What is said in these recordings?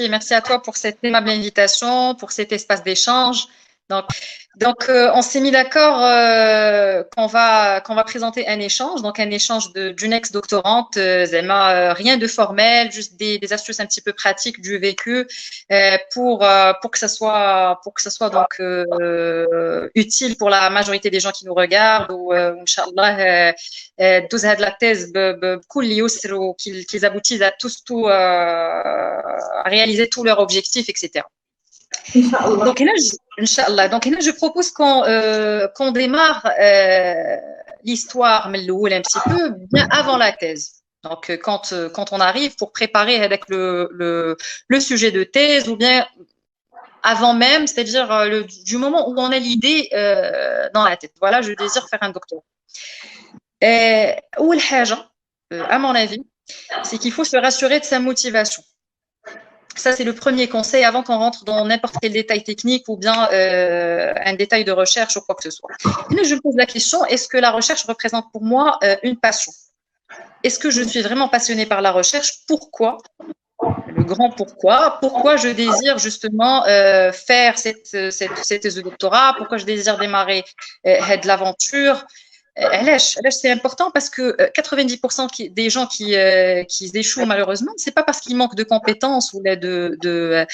merci à toi pour cette aimable invitation, pour cet espace d'échange. On s'est mis d'accord qu'on va présenter un échange, donc un échange d'une ex-doctorante, rien de formel, juste des astuces un petit peu pratiques du vécu pour que ça soit donc utile pour la majorité des gens qui nous regardent ou Inch'Allah دوز هاد la thèse بكل يسر qu'ils aboutissent à à réaliser tous leurs objectifs, etc. Inch'Allah. Inch'Allah. Donc, je propose qu'on démarre l'histoire, mais un petit peu bien avant la thèse. Donc, quand on arrive pour préparer avec le sujet de thèse, ou bien avant même, c'est-à-dire du moment où on a l'idée dans la tête. Voilà, je désire faire un doctorat. أول حاجة, à mon avis, c'est qu'il faut se rassurer de sa motivation. Ça, c'est le premier conseil avant qu'on rentre dans n'importe quel détail technique ou bien un détail de recherche ou quoi que ce soit. Et là, je me pose la question, est-ce que la recherche représente pour moi une passion? Est-ce que je suis vraiment passionnée par la recherche? Pourquoi? Le grand pourquoi. Pourquoi je désire justement faire cette thèse de doctorat? Pourquoi je désire démarrer de l'aventure? C'est important parce que 90% des gens qui échouent malheureusement, c'est pas parce qu'ils manquent de compétences ou de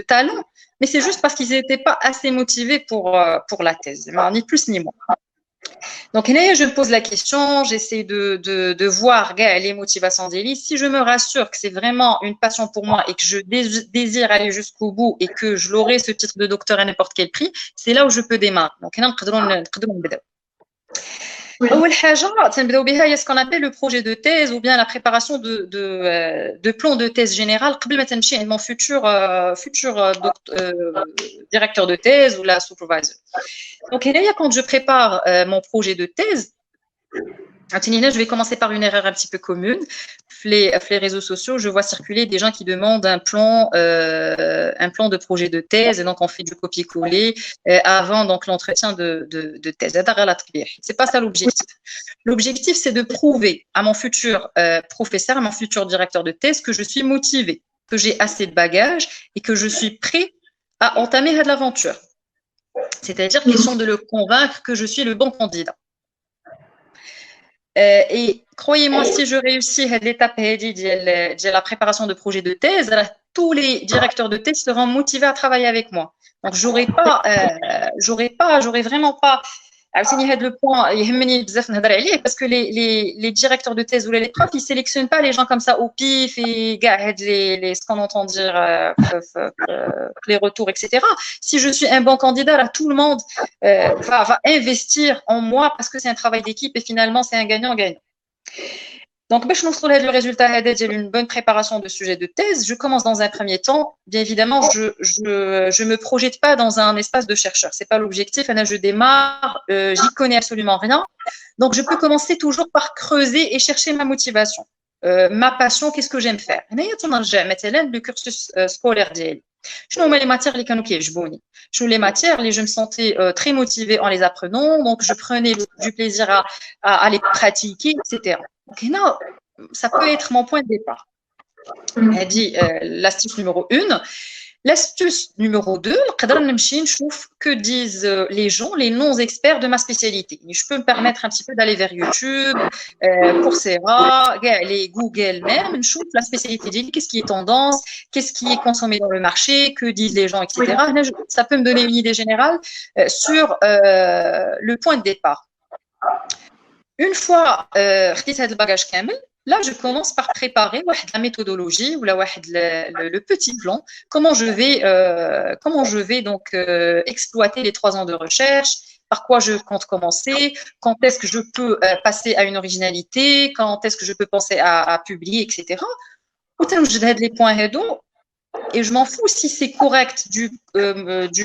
talent, mais c'est juste parce qu'ils n'étaient pas assez motivés pour la thèse, ni plus ni moins. Donc, je me pose la question, j'essaie de voir les motivations d'Élise. Si je me rassure que c'est vraiment une passion pour moi et que je désire aller jusqu'au bout et que je l'aurai ce titre de docteur à n'importe quel prix, c'est là où je peux démarrer. Donc, أول حاجة تنبداو بها هي ce qu'on appelle le projet de thèse ou bien la préparation de plan de thèse général قبل ما تمشي عند mon futur directeur de thèse ou la supervisor. Donc quand je prépare mon projet de thèse, je vais commencer par une erreur un petit peu commune. Les réseaux sociaux, je vois circuler des gens qui demandent un plan de projet de thèse, et donc on fait du copier-coller avant donc l'entretien de thèse. C'est pas ça l'objectif. L'objectif, c'est de prouver à mon futur professeur, à mon futur directeur de thèse que je suis motivée, que j'ai assez de bagages et que je suis prêt à entamer de l'aventure. C'est-à-dire question de le convaincre que je suis le bon candidat. Et croyez-moi, si je réussis l'étape de la préparation de projet de thèse, tous les directeurs de thèse seront motivés à travailler avec moi. Donc, j'aurais vraiment pas. Le point, parce que les directeurs de thèse ou les profs, ils sélectionnent pas les gens comme ça au pif et ce qu'on entend dire, les retours, etc. Si je suis un bon candidat, là, tout le monde va investir en moi parce que c'est un travail d'équipe et finalement, c'est un gagnant-gagnant. Donc, le résultat d'une bonne préparation de sujet de thèse, je commence dans un premier temps. Bien évidemment, je me projette pas dans un espace de chercheur. C'est pas l'objectif. Je démarre, j'y connais absolument rien. Donc, je peux commencer toujours par creuser et chercher ma motivation, ma passion. Qu'est-ce que j'aime faire? Le cursus scolaire d'IEL. Je les matières les matières, je me sentais très motivée en les apprenant. Donc, je prenais du plaisir à les pratiquer, etc. Donc, ça peut être mon point de départ. Elle dit l'astuce numéro 1. L'astuce numéro 2, que disent les gens, les non-experts de ma spécialité. Je peux me permettre un petit peu d'aller vers YouTube, Coursera, les Google même, la spécialité, qu'est-ce qui est tendance, qu'est-ce qui est consommé dans le marché, que disent les gens, etc. Ça peut me donner une idée générale sur le point de départ. Une fois le bagage kamel, là, je commence par préparer la méthodologie ou le petit plan, comment je vais donc exploiter les 3 ans de recherche, par quoi je compte commencer, quand est-ce que je peux passer à une originalité, quand est-ce que je peux penser à publier, etc. Les points et je m'en fous si c'est correct du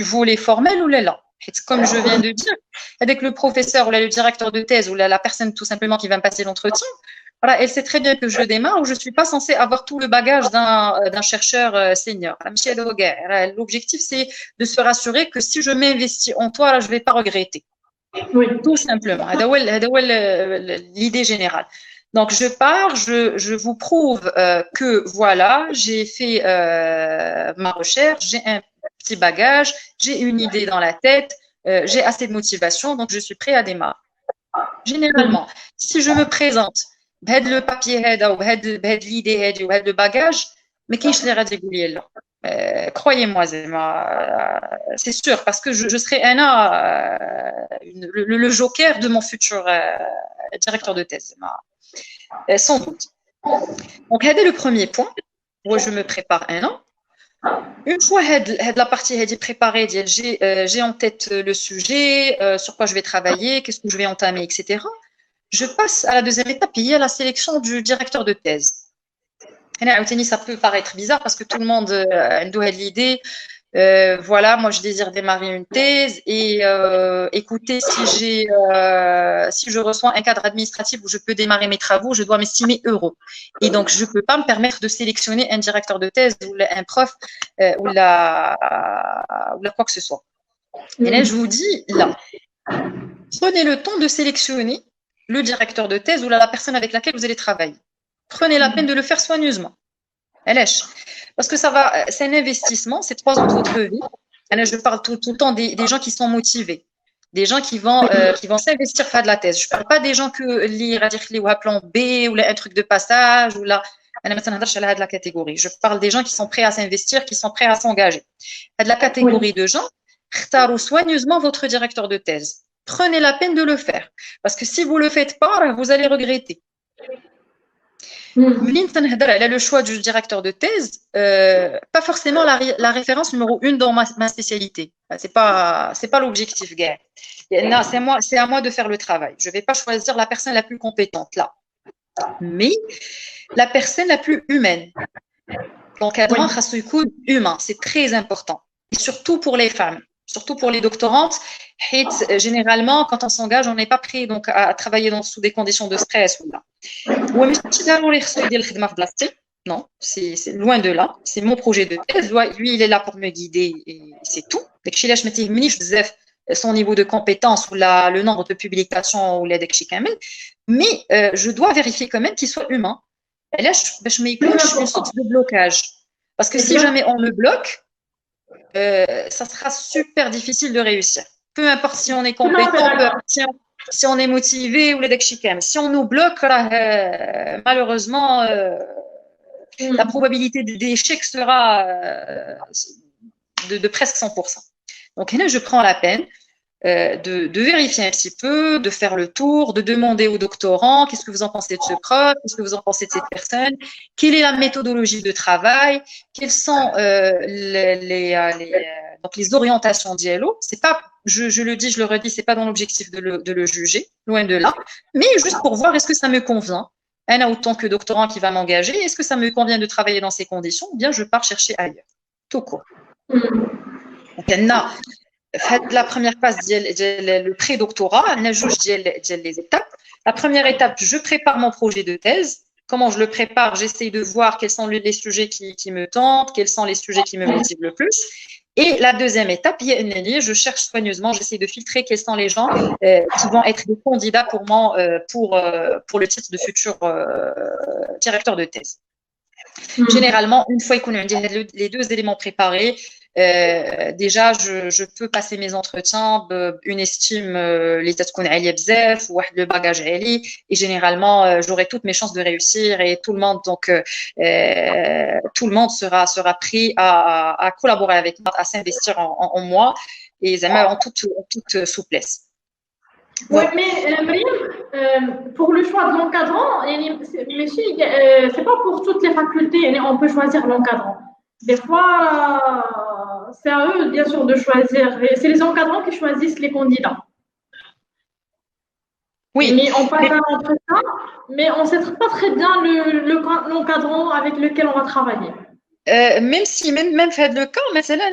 volet formel ou là. Comme je viens de dire, avec le professeur ou le directeur de thèse ou la personne tout simplement qui va me passer l'entretien, voilà, elle sait très bien que je démarre ou je ne suis pas censée avoir tout le bagage d'un chercheur senior. L'objectif, c'est de se rassurer que si je m'investis en toi, là, je ne vais pas regretter. Oui. Tout simplement. C'est l'idée générale. Donc, je pars, je vous prouve que voilà, j'ai fait ma recherche, j'ai un petit bagage, j'ai une idée dans la tête, j'ai assez de motivation, donc je suis prêt à démarrer. Généralement, si je me présente, بهذا le papier هذا وبهذا l'idée هذه وبهذا le bagage, mais كاينش اللي غادي يقول لي لا. Croyez-moi, c'est sûr, parce que je serai le joker de mon futur directeur de thèse, sans doute. Donc, c'est le premier point. Moi, je me prépare un an. Une fois la partie préparée, j'ai en tête le sujet, sur quoi je vais travailler, qu'est-ce que je vais entamer, etc. Je passe à la deuxième étape, il y a la sélection du directeur de thèse. Ça peut paraître bizarre parce que tout le monde a l'idée. Voilà, moi je désire démarrer une thèse et écoutez, si je reçois un cadre administratif où je peux démarrer mes travaux, je dois m'estimer heureux. Et donc je ne peux pas me permettre de sélectionner un directeur de thèse ou un prof ou quoi que ce soit. Et là, je vous dis, là, prenez le temps de sélectionner le directeur de thèse ou la personne avec laquelle vous allez travailler. Prenez la peine de le faire soigneusement. Parce que c'est un investissement, c'est 3 ans de votre vie. Je parle tout le temps des gens qui sont motivés, des gens qui vont s'investir faire de la thèse. Je ne parle pas des gens que lire ou un plan B ou un truc de passage ou là. De la catégorie. Je parle des gens qui sont prêts à s'investir, qui sont prêts à s'engager. De la catégorie de gens, retardez soigneusement votre directeur de thèse. Prenez la peine de le faire. Parce que si vous ne le faites pas, vous allez regretter. Le choix du directeur de thèse, pas forcément la référence numéro 1 dans ma spécialité. C'est pas l'objectif, gars. C'est à moi de faire le travail. Je ne vais pas choisir la personne la plus compétente là, mais la personne la plus humaine. L'encadrant humain, c'est très important, et surtout pour les femmes. Surtout pour les doctorantes, généralement, quand on s'engage, on n'est pas prêt donc, à travailler sous des conditions de stress. Non, c'est loin de là. C'est mon projet de thèse. Lui, il est là pour me guider et c'est tout. Son niveau de compétence ou le nombre de publications ou les mais je dois vérifier quand même qu'il soit humain. Et là, je mets une sorte de blocage. Parce que si jamais on le bloque, ça sera super difficile de réussir. Peu importe si on est compétent, peu importe si on est motivé ou les dekshikam. Si on nous bloque, malheureusement, la probabilité d'échec sera de presque 100%. Donc là, je prends la peine de vérifier un petit peu, de faire le tour, de demander aux doctorants qu'est-ce que vous en pensez de ce prof, qu'est-ce que vous en pensez de cette personne, quelle est la méthodologie de travail, quelles sont donc les orientations d'ILO. C'est pas, je le dis, je le redis, c'est pas dans l'objectif de le juger, loin de là, mais juste pour voir est-ce que ça me convient. Autant que doctorant qui va m'engager, est-ce que ça me convient de travailler dans ces conditions ou bien je pars chercher ailleurs. Tout court. Donc, la première phase, le pré-doctorat, les étapes. La première étape, je prépare mon projet de thèse. Comment je le prépare? J'essaye de voir quels sont les sujets qui me tentent, quels sont les sujets qui me motivent le plus. Et la deuxième étape, je cherche soigneusement, j'essaie de filtrer quels sont les gens qui vont être des candidats pour moi pour le titre de futur directeur de thèse. Généralement, une fois qu'on a les 2 éléments préparés, déjà je peux passer mes entretiens une estime les têtes qu'on a ou le bagage et généralement j'aurai toutes mes chances de réussir et tout le monde sera prêt à collaborer avec moi, à s'investir en moi et en toute souplesse. Oui, mais pour le choix de l'encadrant, c'est pas pour toutes les facultés, on peut choisir l'encadrant. Des fois, c'est à eux, bien sûr, de choisir. C'est les encadrants qui choisissent les candidats. Oui. Mais on passe un entretien, mais on ne sait pas très bien l'encadrant avec lequel on va travailler. Même في هذا لو كا مثلا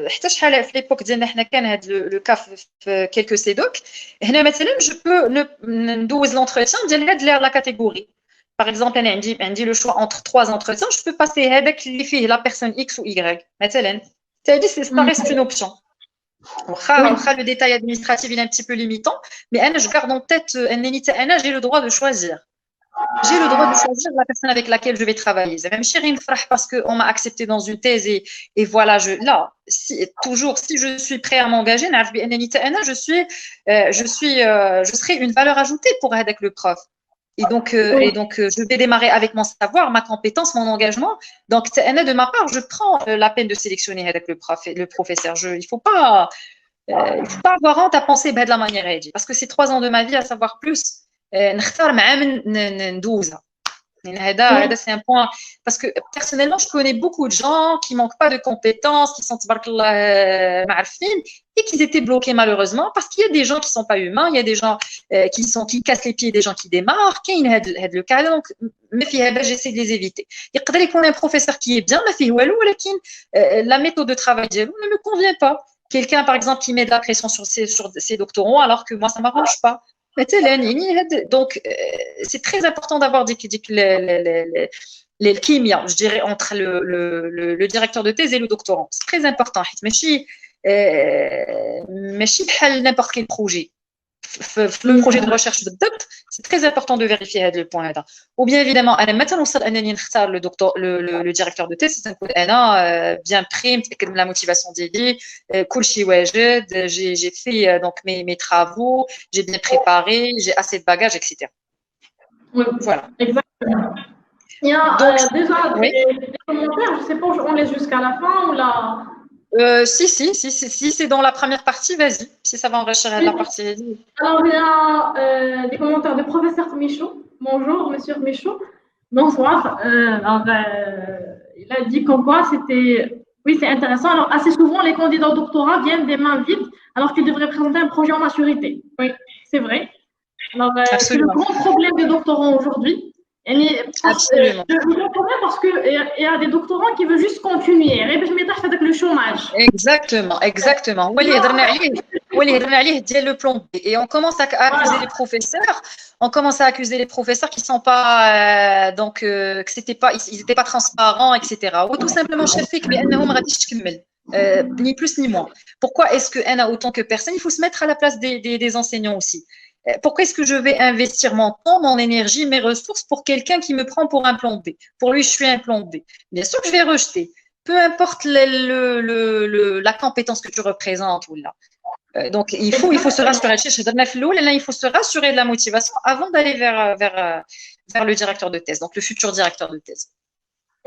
حتى شحال في ليبوك ديالنا حنا كان هذا لو كا في كيلكو سيدوك هنا مثلا جو بو ندوز لونتروتيان ديال هاد لا كاتيجوري. Par exemple, عندي le choix entre 3 entretiens, je peux passer هذاك اللي فيه la personne X ou Y مثلا. Ça reste une option. Le détail administratif il est un petit peu limitant, mais je garde en tête j'ai le droit de choisir. j'ai le droit de choisir la personne avec laquelle je vais travailler. Même Chérine Frah, parce qu'on m'a accepté dans une thèse et voilà, là, toujours, si je suis prêt à m'engager, je serai une valeur ajoutée pour avec le prof. Je vais démarrer avec mon savoir, ma compétence, mon engagement. Donc, de ma part, je prends la peine de sélectionner avec le prof, le professeur. Il faut pas avoir honte à penser de la manière parce que c'est 3 ans de ma vie à savoir plus. نختار معاه ندوزها. C'est un point parce que personnellement je connais beaucoup de gens qui manquent pas de compétences, qui sont معرفين et qui étaient bloqués malheureusement parce qu'il y a des gens qui sont pas humains, il y a des gens qui cassent les pieds, des gens qui démarrent. كاين هذا le cas donc ما فيها باش j'essaie de les éviter. يقدر يكون un professeur qui est bien ما فيه والو ولكن la méthode de travail ديالو ne me convient pas. Quelqu'un par exemple qui met de la pression sur ses doctorants alors que moi ça m'arrange pas. Donc, c'est très important d'avoir des chimia, je dirais, entre le directeur de thèse et le doctorant. C'est très important. Mais n'importe quel projet. Le projet de recherche c'est très important de vérifier le point là. Ou bien évidemment le directeur de thèse c'est bien pris la motivation d'aider j'ai fait donc mes travaux, j'ai bien préparé, j'ai assez de bagages, etc. Oui, voilà, exactement. Il y a déjà des commentaires, je ne sais pas, on laisse jusqu'à la fin ou là. Si c'est dans la première partie, vas-y. Si ça va enrichir la partie. Alors, il y a des commentaires de professeur Michaud. Bonjour, monsieur Michaud. Bonsoir. Il a dit qu'en quoi c'était. Oui, c'est intéressant. Alors, assez souvent, les candidats au doctorat viennent des mains vides alors qu'ils devraient présenter un projet en maturité. Oui, c'est vrai. Alors, c'est le grand problème des doctorants aujourd'hui. Absolument. Je le comprends parce qu'il y a des doctorants qui veulent juste continuer. Avec le chômage. Exactement. Le plan B. Et on commence à accuser les professeurs. On commence à accuser les professeurs qui sont pas que ils n'étaient pas transparents, etc. Ou tout simplement ni plus ni moins. Pourquoi est-ce que autant que personne, il faut se mettre à la place des enseignants aussi. Pourquoi est-ce que je vais investir mon temps, mon énergie, mes ressources pour quelqu'un qui me prend pour un plan B? Pour lui, je suis un plan B. Bien sûr que je vais rejeter. Peu importe la compétence que tu représentes ou là. Donc, il faut se rassurer. Il faut se rassurer de la motivation avant d'aller vers le directeur de thèse, donc le futur directeur de thèse.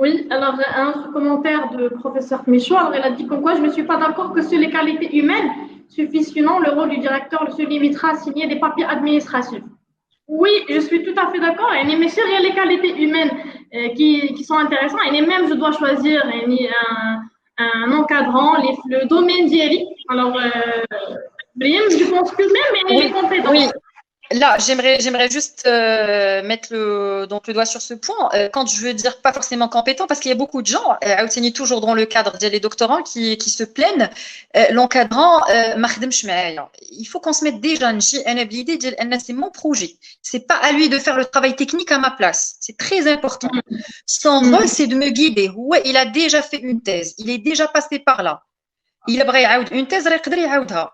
Oui, alors un autre commentaire de professeur Michaud, alors elle a dit comme quoi je ne suis pas d'accord que seules les qualités humaines suffisent, sinon le rôle du directeur se limitera à signer des papiers administratifs. Oui, je suis tout à fait d'accord. Mais s'il y a les qualités humaines qui sont intéressantes, et même je dois choisir un encadrant, le domaine d'IELI. Alors, je pense que même les compétences. Oui. Là, j'aimerais juste mettre le doigt sur ce point. Quand je veux dire pas forcément compétent, parce qu'il y a beaucoup de gens, toujours dans le cadre des doctorants, qui se plaignent, l'encadrant, il faut qu'on se mette déjà l'idée de c'est mon projet. C'est pas à lui de faire le travail technique à ma place. C'est très important. Son rôle, c'est de me guider. Ouais, il a déjà fait une thèse. Il est déjà passé par là. Il aimerait une thèse,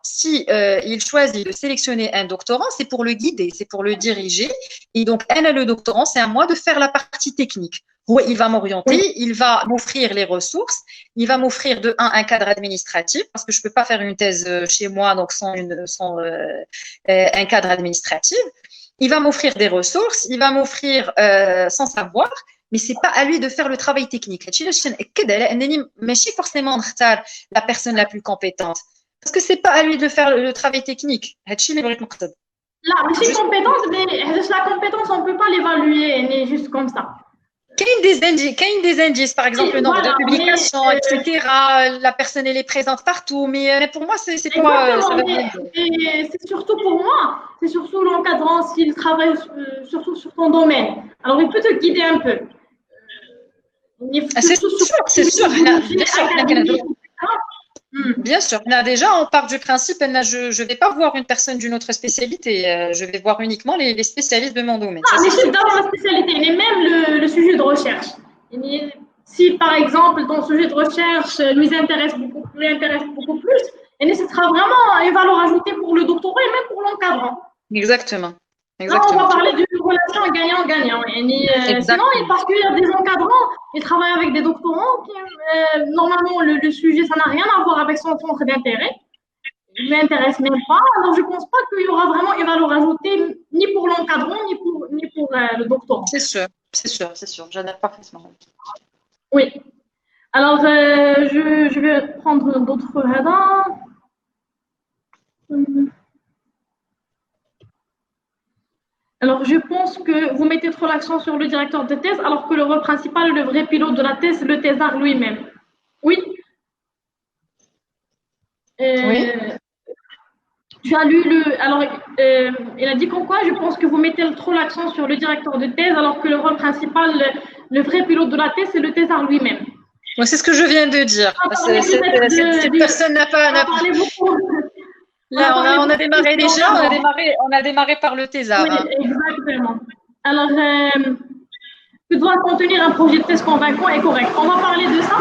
si il choisit de sélectionner un doctorant, c'est pour le guider, c'est pour le diriger. Et donc, le doctorant, c'est à moi de faire la partie technique. Oui, il va m'orienter, il va m'offrir les ressources, il va m'offrir un cadre administratif, parce que je ne peux pas faire une thèse chez moi donc sans un cadre administratif. Il va m'offrir des ressources, il va m'offrir son savoir. Mais c'est pas à lui de faire le travail technique. ماشي forcément la personne la plus compétente parce que c'est pas à lui de faire le travail technique. هادشي اللي بغيت نقصد. لا ماشي compétence mais la compétence on peut pas l'évaluer juste comme ça. كاين des indices par exemple le nombre de publications etc. La personne elle est présente partout mais pour moi c'est pas c'est surtout pour moi c'est surtout l'encadrant s'il travaille surtout sur ton domaine. Alors il peut te guider un peu. C'est sûr. Bien sûr. Là, déjà, on part du principe, je ne vais pas voir une personne d'une autre spécialité. Je vais voir uniquement les spécialistes de mon domaine. Mais c'est dans la spécialité, mais même le sujet de recherche. Si, par exemple, ton sujet de recherche lui intéresse beaucoup plus, ce sera vraiment une valeur ajoutée pour le doctorat et même pour l'encadrant. Exactement. Là, on va Exactement. parler d'une relation gagnant-gagnant. Sinon, Exactement. parce qu'il y a des encadrants, ils travaillent avec des doctorants qui, normalement, le sujet, ça n'a rien à voir avec son centre d'intérêt. Il ne l'intéresse même pas. Alors, je ne pense pas qu'il y aura vraiment une valeur ajoutée ni pour l'encadrant, ni pour le doctorant. C'est sûr, c'est sûr, c'est sûr. J'adhère parfaitement. Oui. Alors, je vais prendre d'autres radars. Alors, je pense que vous mettez trop l'accent sur le directeur de thèse, alors que le rôle principal, le vrai pilote de la thèse, c'est le thésard lui-même. Oui. Oui. Tu as lu le. Alors, il a dit comme quoi, je pense que vous mettez trop l'accent sur le directeur de thèse, alors que le rôle principal, le vrai pilote de la thèse, c'est le thésard lui-même. Moi, c'est ce que je viens de dire. Cette personne n'a pas. Là, on a démarré déjà, on a démarré par le thésard. Oui, exactement. Alors, tu dois contenir un projet de thèse convaincant et correct. On va parler de ça.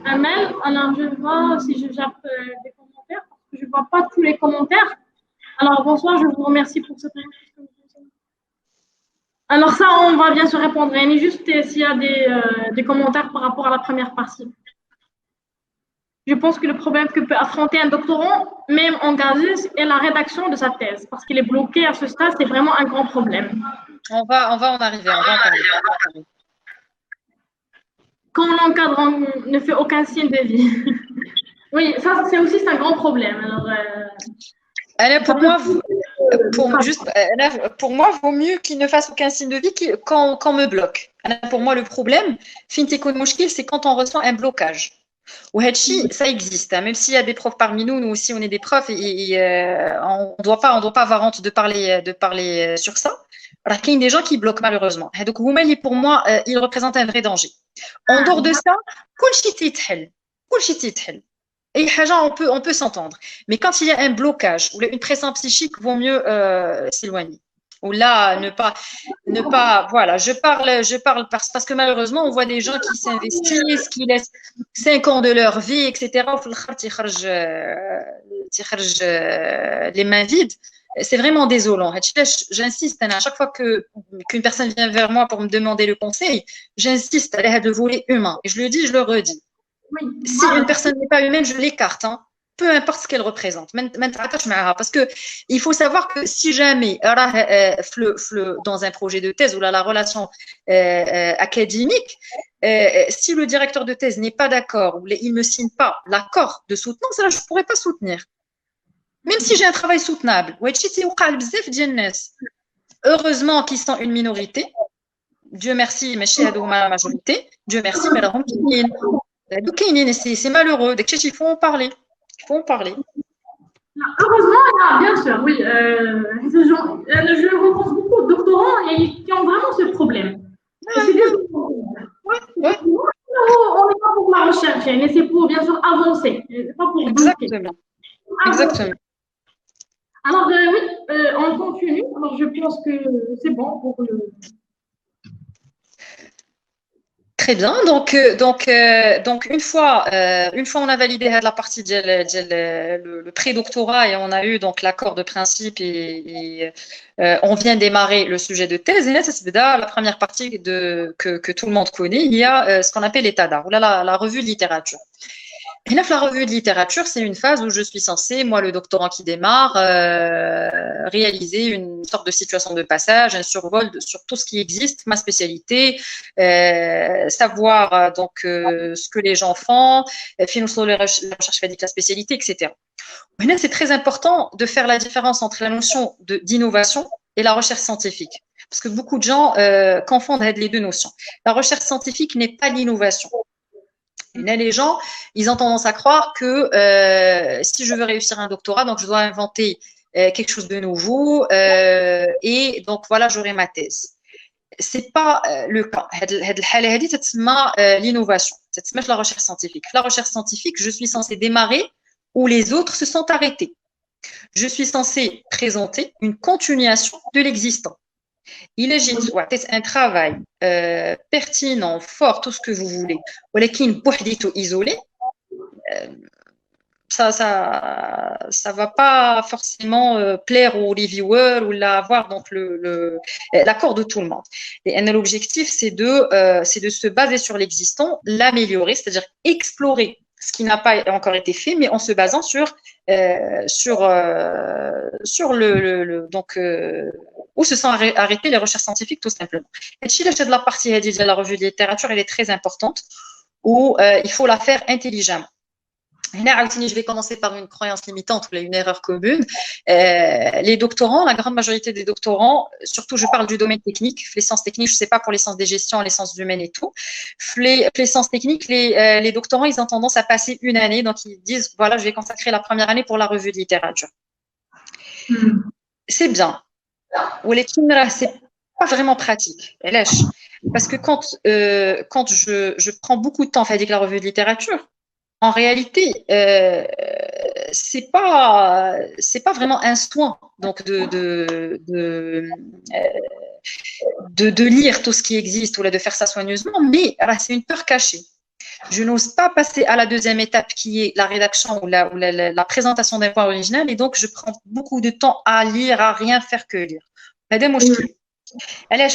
Amel, alors je vois si je jappe des commentaires, parce que je ne vois pas tous les commentaires. Alors, bonsoir, je vous remercie pour cette invitation. Alors ça, on va bien se répondre. Il y a juste s'il y a des commentaires par rapport à la première partie. Je pense que le problème que peut affronter un doctorant, même engagé, est la rédaction de sa thèse. Parce qu'il est bloqué à ce stade, c'est vraiment un grand problème. On va en arriver, on va en parler. Quand l'encadrant ne fait aucun signe de vie. Oui, ça, c'est aussi un grand problème. Alors, pour moi, vaut mieux qu'il ne fasse aucun signe de vie qu'on me bloque. Pour moi, le problème, c'est quand on ressent un blocage. Ou ça existe, hein. Même s'il y a des profs parmi nous, nous aussi on est des profs et on ne doit pas avoir honte de parler sur ça. Alors qu'il y a des gens qui bloquent malheureusement. Et donc pour moi, il représente un vrai danger. En dehors de ça, et on peut s'entendre. Mais quand il y a un blocage ou une pression psychique, vaut mieux s'éloigner. Ou là, ne pas, voilà, je parle parce que malheureusement, on voit des gens qui s'investissent, qui laissent 5 ans de leur vie, etc. Les mains vides. C'est vraiment désolant. J'insiste, à chaque fois qu'une personne vient vers moi pour me demander le conseil, j'insiste à le volet humain. Et je le dis, je le redis. Si une personne n'est pas humaine, je l'écarte. Hein. Peu importe ce qu'elle représente. Parce que il faut savoir que si jamais dans un projet de thèse ou là, la relation académique, si le directeur de thèse n'est pas d'accord ou il ne me signe pas l'accord de soutenance, là, je ne pourrais pas soutenir. Même si j'ai un travail soutenable. Heureusement qu'ils sont une minorité. Dieu merci, mais chez la majorité. Dieu merci, mais alors c'est malheureux. Il faut en parler. Il faut en parler. Heureusement, bien sûr, oui. Je rencontre beaucoup de doctorants qui ont vraiment ce problème. C'est bien. Ouais. On n'est pas pour la recherche, mais c'est pour, bien sûr, avancer. Pas pour Exactement. Exactement. Alors, oui, on continue. Alors, je pense que c'est bon pour le... Très bien. Donc une fois on a validé la partie le pré-doctorat et on a eu donc l'accord de principe et on vient démarrer le sujet de thèse. Et là, c'est la première partie que tout le monde connaît. Il y a ce qu'on appelle l'état d'art, ou là la revue de littérature. Et là, la revue de littérature, c'est une phase où je suis censée, moi, le doctorant qui démarre, réaliser une sorte de situation de passage, un survol sur tout ce qui existe, ma spécialité, savoir donc ce que les gens font, financer la recherche médicale, la spécialité, etc. Mais là, c'est très important de faire la différence entre la notion d'innovation et la recherche scientifique. Parce que beaucoup de gens confondent les deux notions. La recherche scientifique n'est pas l'innovation. Et là, les gens, ils ont tendance à croire que si je veux réussir un doctorat, donc je dois inventer quelque chose de nouveau et donc voilà, j'aurai ma thèse. C'est pas le cas. L'innovation, c'est la recherche scientifique. La recherche scientifique, je suis censée démarrer où les autres se sont arrêtés. Je suis censée présenter une continuation de l'existant. Il agit soit un travail pertinent, fort, tout ce que vous voulez, ou isolé, ça va pas forcément plaire aux reviewers ou avoir donc l'accord de tout le monde. Et l'objectif, c'est de se baser sur l'existant, l'améliorer, c'est-à-dire explorer ce qui n'a pas encore été fait, mais en se basant sur donc où se sont arrêtées les recherches scientifiques tout simplement. Et de la partie de la revue de littérature, elle est très importante, où il faut la faire intelligemment. Je vais commencer par une croyance limitante ou une erreur commune. Les doctorants, la grande majorité des doctorants, surtout je parle du domaine technique, les sciences techniques, je ne sais pas pour les sciences des gestions, les sciences humaines et tout. Les sciences techniques, les doctorants, ils ont tendance à passer une année, donc ils disent, voilà, je vais consacrer la première année pour la revue de littérature. C'est bien. Ou les c'est pas vraiment pratique. Parce que quand je prends beaucoup de temps à faire la revue de littérature, en réalité, c'est pas vraiment un soin donc de lire tout ce qui existe ou là de faire ça soigneusement, mais c'est une peur cachée. Je n'ose pas passer à la deuxième étape qui est la rédaction ou la présentation d'un point original, et donc je prends beaucoup de temps à lire, à rien faire que lire.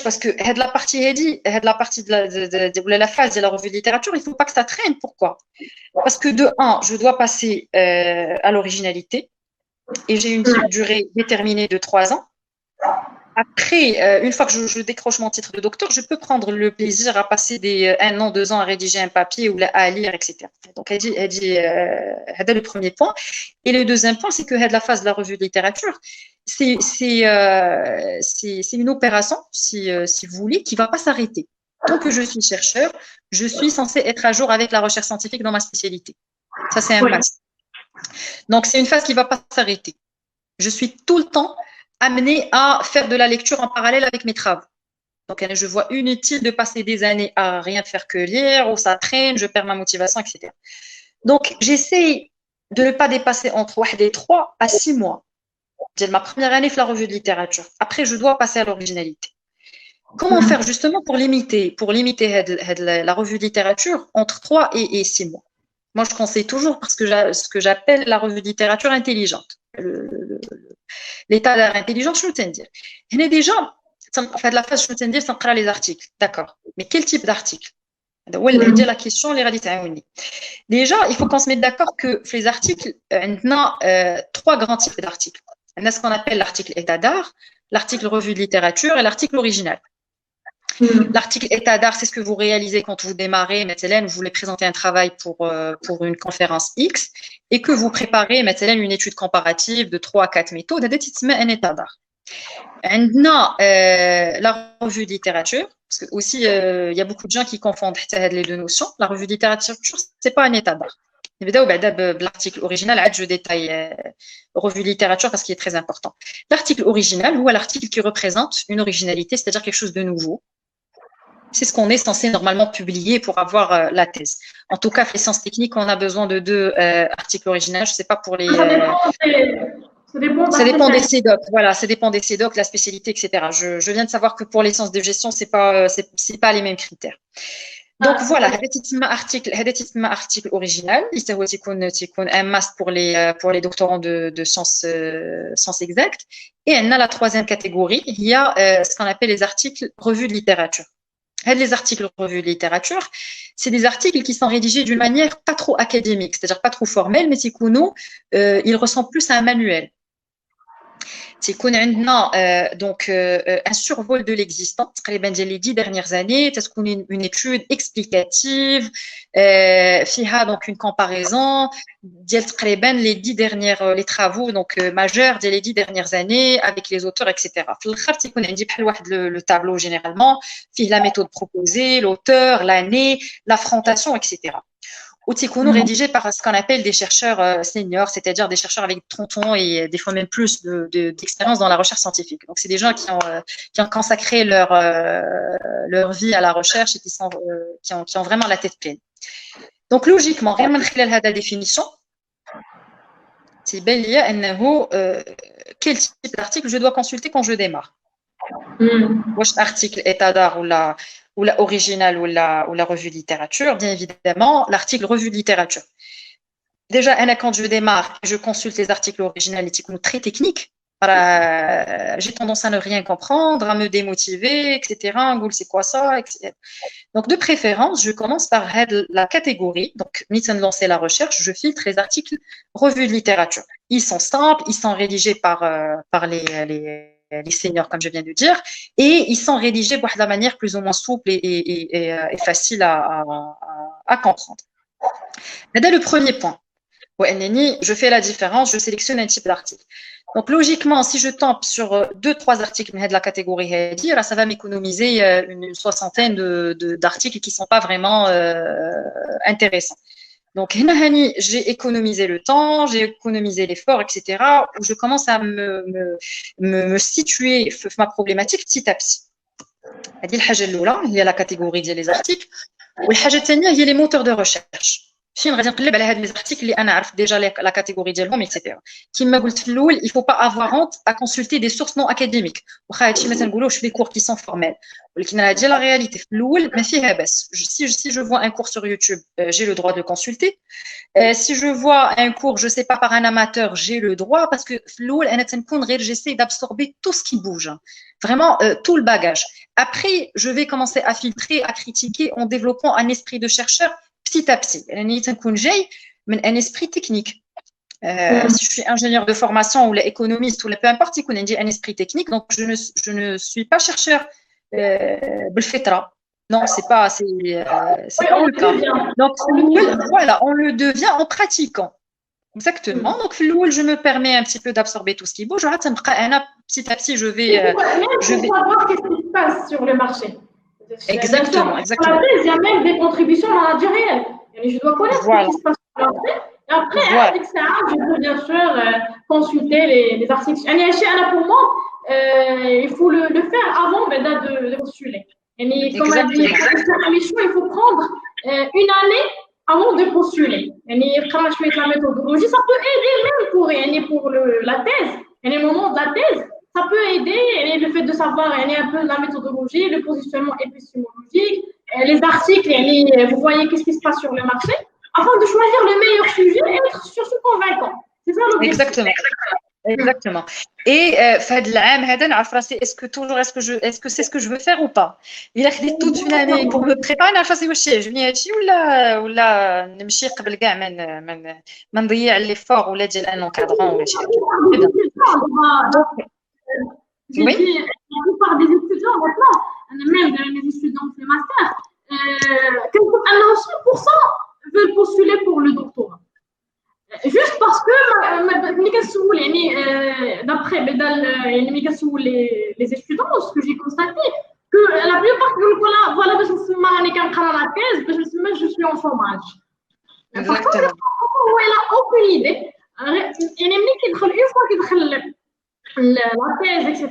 Parce que la partie de la phase de la revue de littérature, il ne faut pas que ça traîne. Pourquoi? Parce que de un, je dois passer à l'originalité et j'ai une durée déterminée de 3 ans. Après, une fois que je décroche mon titre de docteur, je peux prendre le plaisir à passer 1 an, 2 ans à rédiger un papier ou à lire, etc. Donc, elle dit le premier point. Et le deuxième point, c'est que la phase de la revue de littérature, c'est une opération, si vous voulez, qui ne va pas s'arrêter. Tant que je suis chercheur, je suis censée être à jour avec la recherche scientifique dans ma spécialité. Ça, c'est un must. Donc, c'est une phase qui ne va pas s'arrêter. Je suis tout le temps amenée à faire de la lecture en parallèle avec mes travaux. Donc, je vois inutile de passer des années à rien faire que lire, ou ça traîne, je perds ma motivation, etc. Donc, j'essaie de ne pas dépasser entre 3 à 6 mois. J'ai ma première année fait la revue de littérature. Après, je dois passer à l'originalité. Comment faire justement pour limiter la revue de littérature entre 3 et 6 mois? Moi, je conseille toujours parce que ce que j'appelle la revue de littérature intelligente. L'état d'art intelligent, je veux dire. Il y a déjà, de la phase, je veux dire, ça me les articles. D'accord. Mais quel type d'article? C'est la question, les réalités. Déjà, il faut qu'on se mette d'accord que les articles, on a 3 grands types d'articles. On a ce qu'on appelle l'article état d'art, l'article revue de littérature et l'article original. L'article état d'art, c'est ce que vous réalisez quand vous démarrez, vous voulez présenter un travail pour une conférence X et que vous préparez une étude comparative de 3 à 4 méthodes, c'est un état d'art. On a la revue de littérature, parce que aussi il y a beaucoup de gens qui confondent les deux notions. La revue de littérature, c'est pas un état d'art. L'article original, je détaille revue de littérature parce qu'il est très important. L'article original ou l'article qui représente une originalité, c'est-à-dire quelque chose de nouveau. C'est ce qu'on est censé normalement publier pour avoir la thèse. En tout cas, les sciences techniques, on a besoin de 2 articles originaux. Je ne sais pas pour les. Ça dépend des CEDOC. Voilà, ça dépend des CEDOC, la spécialité, etc. Je viens de savoir que pour les sciences de gestion, c'est pas les mêmes critères. Donc voilà, article original, c'est un must pour les doctorants de sciences exactes. Et on a la 3e catégorie, il y a ce qu'on appelle les articles revues de littérature. Les articles revues de littérature, c'est des articles qui sont rédigés d'une manière pas trop académique, c'est-à-dire pas trop formelle, mais ils ressemblent plus à un manuel. تيكون عندنا donc un survol de l'existant تقريبا ديال les 10 dernières années, تكون une étude explicative فيها donc une comparaison ديال تقريبا les travaux donc majeurs ديال les 10 dernières années avec les auteurs, etc. في الاخر تيكون عندي بحال واحد le tableau généralement فيه la méthode proposée, l'auteur, l'année, l'affrontation, etc. ou rédigés par ce qu'on appelle des chercheurs seniors, c'est-à-dire des chercheurs avec 30 ans et des fois même plus d'expérience dans la recherche scientifique. Donc, c'est des gens qui ont consacré leur vie à la recherche et qui ont vraiment la tête pleine. Donc, logiquement, rien de la définition, c'est bien lié à quel type d'article je dois consulter quand je démarre. Article état d'art ou la originale ou la revue de littérature, bien évidemment, l'article revue de littérature. déjà, quand je démarre, je consulte les articles originaux qui sont très techniques. J'ai tendance à ne rien comprendre, à me démotiver, etc. C'est quoi ça, etc. Donc, de préférence, je commence par la catégorie. Donc, mise en lancer la recherche, je filtre les articles revues de littérature. Ils sont simples, ils sont rédigés par les seniors, comme je viens de dire, et ils sont rédigés de la manière plus ou moins souple et facile à comprendre. C'est le premier point. Je fais la différence, je sélectionne un type d'article. Donc, logiquement, si je tombe sur 2-3 articles de la catégorie, ça va m'économiser une soixantaine d'articles qui ne sont pas vraiment intéressants. Donc, j'ai économisé le temps, j'ai économisé l'effort, etc. Où je commence à me situer ma problématique petit à petit. Il y a la catégorie des articles. Il y a les moteurs de recherche. فين غادي نقلب على هاد لي زارتيكل اللي انا عارف ديجا لا كاتيجوري ديالهم ايتترا كيما قلت في الاول il faut pas avoir honte à consulter des sources non académiques واخا هادشي ما تنقولوش في لي كور كي سون فورميل ولكن هادي لا رياليتي في الاول ما فيها باس si je vois un cours sur YouTube j'ai le droit de le consulter si je vois un cours je sais pas par un amateur j'ai le droit parce que في الاول انا تنكون غير j'essaie d'absorber tout ce qui bouge vraiment tout le bagage après je vais commencer à filtrer à critiquer en développant un esprit de chercheur petit à petit. Mais un esprit technique. Si je suis ingénieur de formation ou économiste ou peu importe, il y a un esprit technique. Donc, je ne suis pas chercheur non, c'est pas le cas. Donc, voilà, on le devient en pratiquant. Exactement. Donc, je me permets un petit peu d'absorber tout ce qui bouge. Petit à petit, je vais savoir qu'est-ce qui se passe sur le marché. Exactement, exactement. Après, il y a même des contributions managériales. Je dois connaître ce qui se passe sur le marché. Et après, avec ça, je peux bien sûr consulter les articles. Pour moi, il faut le faire avant de postuler. Comme elle dit, il faut prendre une année avant de postuler. La méthodologie, ça peut aider même pour la thèse. Et au moment de la thèse, ça peut aider le fait de savoir un peu la méthodologie, le positionnement épistémologique, les articles, vous voyez qu'est-ce qui se passe sur le marché, afin de choisir le meilleur sujet et être surtout convaincant. C'est ça l'objectif. Exactement. Exactement. Et est-ce que c'est ce que je veux faire ou pas? Il a fait toute une année pour me préparer à faire je viens ولا نمشي قبل كاع ما نضيع l'effort ولا ديال un encadrant ولا شي حاجه. Oui. La plupart des étudiants maintenant, même les étudiants de master, 100% veulent postuler pour le doctorat. Juste parce que d'après les étudiants, ce que j'ai constaté, que la plupart voilà, je suis en chômage. Exactement. Elle n'a aucune idée. Une fois qu'il la thèse, etc.,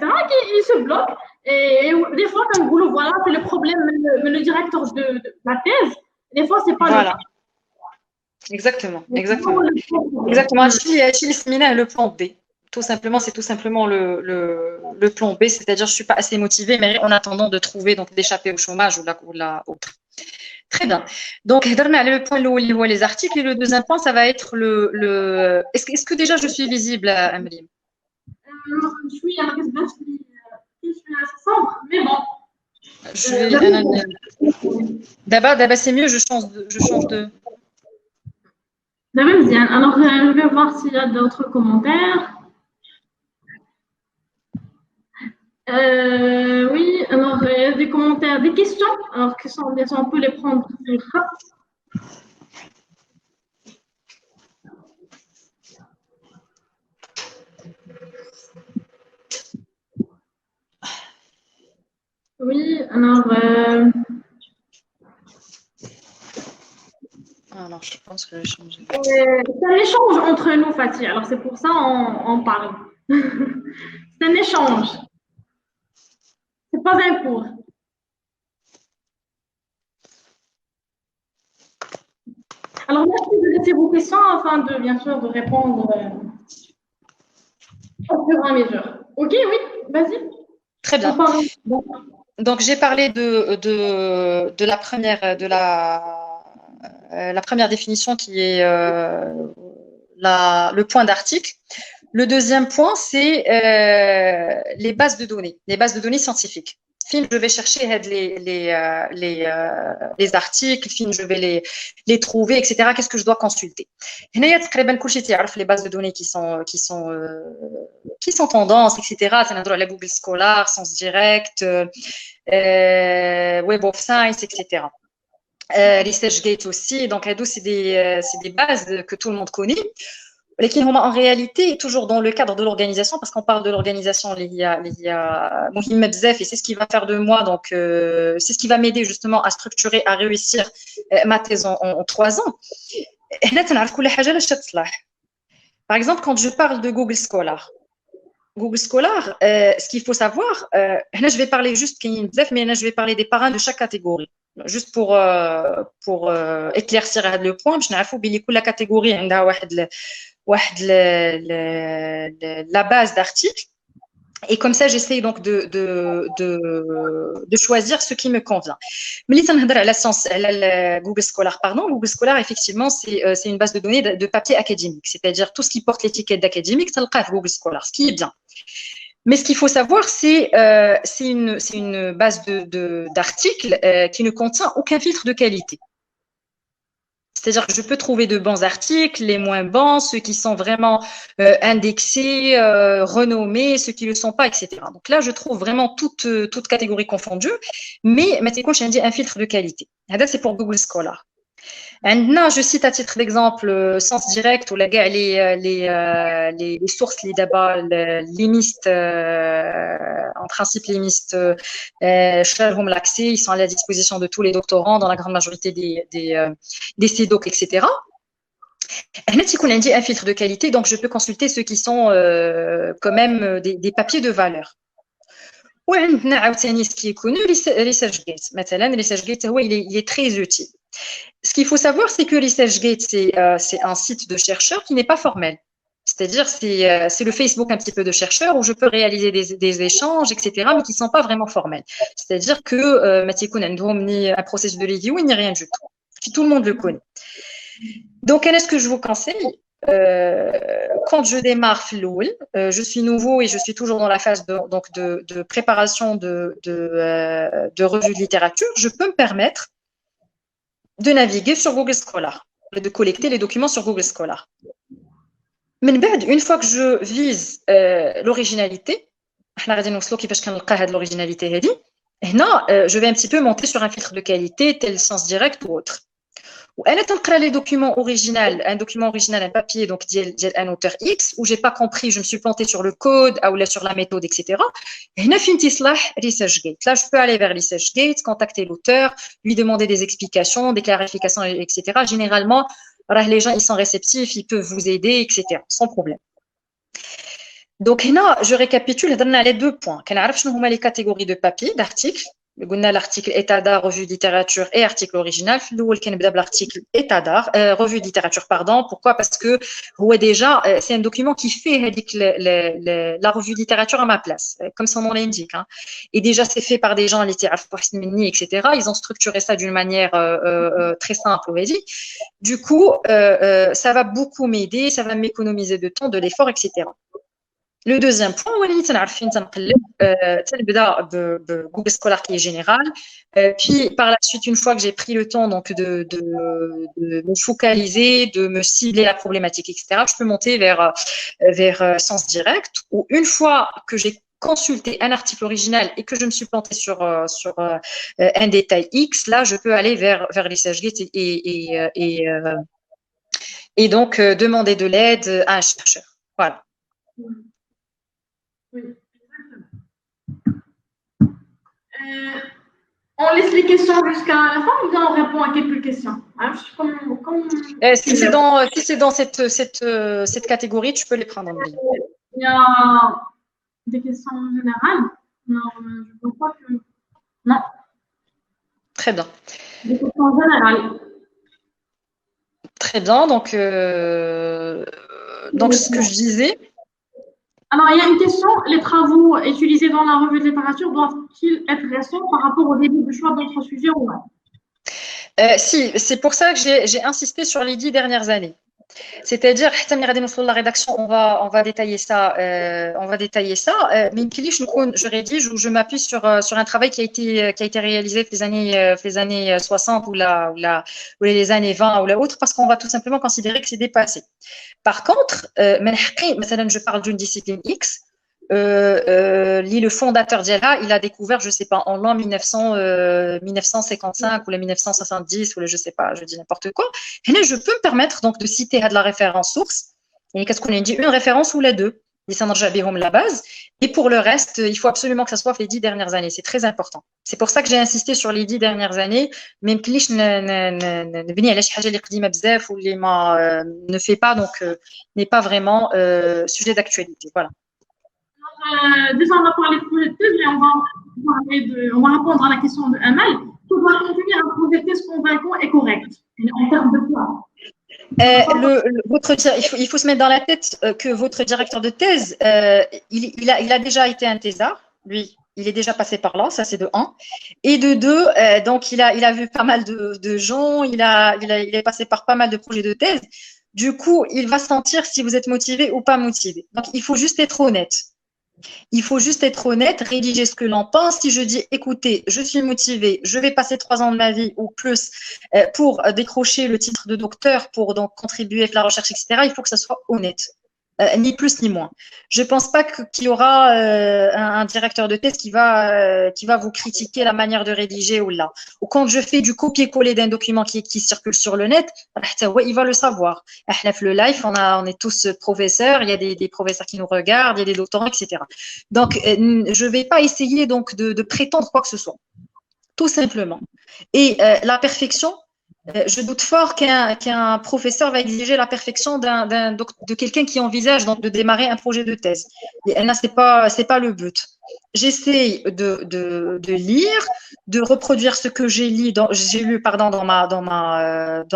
il se bloque. Et des fois, quand vous voilà, c'est le problème, le directeur de la thèse. Des fois, c'est pas voilà. le cas. Exactement, exactement. Exactement. Le plan B. Tout simplement, c'est tout simplement le plan B, c'est-à-dire je ne suis pas assez motivée, mais en attendant de trouver, donc d'échapper au chômage ou la autre. Très bien. Donc, le point où il voit les articles et le deuxième point, ça va être Est-ce que déjà je suis visible, Amelie? Je suis assez sombre, mais bon. D'abord, c'est mieux, je change de. D'abord, bien. Alors, je vais voir s'il y a d'autres commentaires. Oui, alors, il y a des commentaires, des questions. Alors, bien sûr, on peut les prendre. Oui, alors. Alors, je pense que j'ai changé. C'est un échange entre nous, Fatih. Alors, c'est pour ça on parle. C'est un échange. C'est pas un cours. Alors, merci de laisser vos questions afin de, bien sûr, de répondre au fur et à mesure. Ok, oui, vas-y. Très bien. Donc, j'ai parlé de la première définition qui est le point d'article. Le deuxième point, c'est les bases de données scientifiques. Film, je vais chercher les articles, film, je vais les trouver, etc. Qu'est-ce que je dois consulter? Il y a les bases de données qui sont tendances, etc. Ça n'a droit à Google Scholar, Sens Direct, Web of Science, etc. ResearchGate aussi. Donc, c'est des bases que tout le monde connaît. Qui en réalité toujours dans le cadre de l'organisation, parce qu'on parle de l'organisation, il y a et c'est ce qui va faire de moi, donc c'est ce qui va m'aider justement à structurer, à réussir ma thèse en 3 ans. Par exemple, quand je parle de Google Scholar, ce qu'il faut savoir, là je vais parler juste mais là je vais parler des parrains de chaque catégorie. Juste pour éclaircir le point, je n'ai pas la catégorie la base d'articles. Et comme ça, j'essaye donc de choisir ce qui me convient. Mais Google Scholar, Google Scholar, effectivement, c'est une base de données de papier académique, c'est-à-dire tout ce qui porte l'étiquette d'académique, ça le Google Scholar, ce qui est bien. Mais ce qu'il faut savoir, c'est une base d'articles qui ne contient aucun filtre de qualité. C'est-à-dire que je peux trouver de bons articles, les moins bons, ceux qui sont vraiment indexés, renommés, ceux qui ne le sont pas, etc. Donc là, je trouve vraiment toute catégorie confondue, mais maintenant, je dis un filtre de qualité. C'est pour Google Scholar. Je cite à titre d'exemple Sens Direct ou les sources les MIST, en principe les MIST l'accès, ils sont à la disposition de tous les doctorants dans la grande majorité des CDOC, etc. Un filtre de qualité, donc je peux consulter ceux qui sont quand même des papiers de valeur. وعندنا عاوتاني ce qui est connu ResearchGate. مثلا ResearchGate il est très utile. Ce qu'il faut savoir, c'est que ResearchGate, c'est un site de chercheurs qui n'est pas formel. C'est-à-dire, c'est le Facebook un petit peu de chercheurs où je peux réaliser des échanges, etc., mais qui ne sont pas vraiment formels. C'est-à-dire que ni un processus de review, il n'y a rien du tout. Tout le monde le connaît. Donc, qu'est-ce que je vous conseille? Quand je démarre Floul, je suis nouveau et je suis toujours dans la phase de préparation de revues de littérature, je peux me permettre de naviguer sur Google Scholar, de collecter les documents sur Google Scholar. Mais une fois que je vise l'originalité, je vais un petit peu monter sur un filtre de qualité, tel Sens Direct ou autre. Elle est les documents originaux, un papier donc un auteur X où j'ai pas compris, je me suis plantée sur le code ou sur la méthode, etc. Et ResearchGate. Là, je peux aller vers ResearchGate, contacter l'auteur, lui demander des explications, des clarifications, etc. Généralement, les gens ils sont réceptifs, ils peuvent vous aider, etc. Sans problème. Donc là, je récapitule, on a les 2 points. Quelles sont les catégories de papier, d'articles? L'article état d'art, revue de littérature et article original. L'article état d'art, revue de littérature, pardon. Pourquoi? Parce que déjà, c'est un document qui fait la revue de littérature à ma place, comme son nom l'indique. Hein. Et déjà, c'est fait par des gens, etc. Ils ont structuré ça d'une manière très simple, on va dire. Du coup, ça va beaucoup m'aider, ça va m'économiser de temps, de l'effort, etc. Le deuxième point, Google Scholar qui est général. Puis par la suite, une fois que j'ai pris le temps donc de me focaliser, de me cibler la problématique, etc., je peux monter vers Sens Direct. Ou une fois que j'ai consulté un article original et que je me suis plantée sur un détail X, là, je peux aller vers ResearchGate et donc demander de l'aide à un chercheur. Voilà. Oui, exactement. On laisse les questions jusqu'à la fin ou bien on répond à quelques questions? Si c'est dans cette catégorie, tu peux les prendre en ligne. Il y a des questions générales? Non, je ne vois pas que... Non. Très bien. Des questions générales. Très bien. Donc ce que je disais... Alors, il y a une question. Les travaux utilisés dans la revue de littérature doivent-ils être récents par rapport au début du choix d'autres sujets ou non? Si, c'est pour ça que j'ai insisté sur les 10 dernières années. C'est-à-dire, la rédaction, on va détailler ça, mais je rédige ou je m'appuie sur un travail qui a été réalisé les années 60 ou les années 20 ou la autre, parce qu'on va tout simplement considérer que c'est dépassé. Par contre, je parle d'une discipline X. Le fondateur d'Yala, il a découvert, je sais pas, en l'an 1955 ou la 1970 ou je sais pas, je dis n'importe quoi. Et là, je peux me permettre donc de citer de la référence source. Et qu'est-ce qu'on a dit? Une référence ou les deux. La base. Et pour le reste, il faut absolument que ça soit fait les 10 dernières années. C'est très important. C'est pour ça que j'ai insisté sur les 10 dernières années. Même que ne fait pas, donc n'est pas vraiment sujet d'actualité. Voilà. Déjà, on a parlé de projet de thèse, mais on va répondre à la question de Amal. Pour continuer un projet de thèse convaincant et correct, en termes de quoi? Il faut se mettre dans la tête que votre directeur de thèse, il a déjà été un thésard, lui. Il est déjà passé par là, ça c'est de 1. Et de 2, donc il a vu pas mal de gens, il est passé par pas mal de projets de thèse. Du coup, il va sentir si vous êtes motivé ou pas motivé. Donc, il faut juste être honnête. Il faut juste être honnête, rédiger ce que l'on pense. Si je dis, écoutez, je suis motivée, je vais passer 3 ans de ma vie ou plus pour décrocher le titre de docteur, pour donc contribuer à la recherche, etc., il faut que ça soit honnête. Ni plus ni moins. Je ne pense pas qu'il y aura un directeur de thèse qui va vous critiquer la manière de rédiger ou là. Ou quand je fais du copier-coller d'un document qui circule sur le net, il va le savoir. Le live, on est tous professeurs, il y a des professeurs qui nous regardent, il y a des doctorants, etc. Donc, je ne vais pas essayer donc de prétendre quoi que ce soit. Tout simplement. Et la perfection, je doute fort qu'un professeur va exiger la perfection de quelqu'un qui envisage donc de démarrer un projet de thèse. Et là, c'est pas le but. J'essaie de lire, de reproduire ce que j'ai lu dans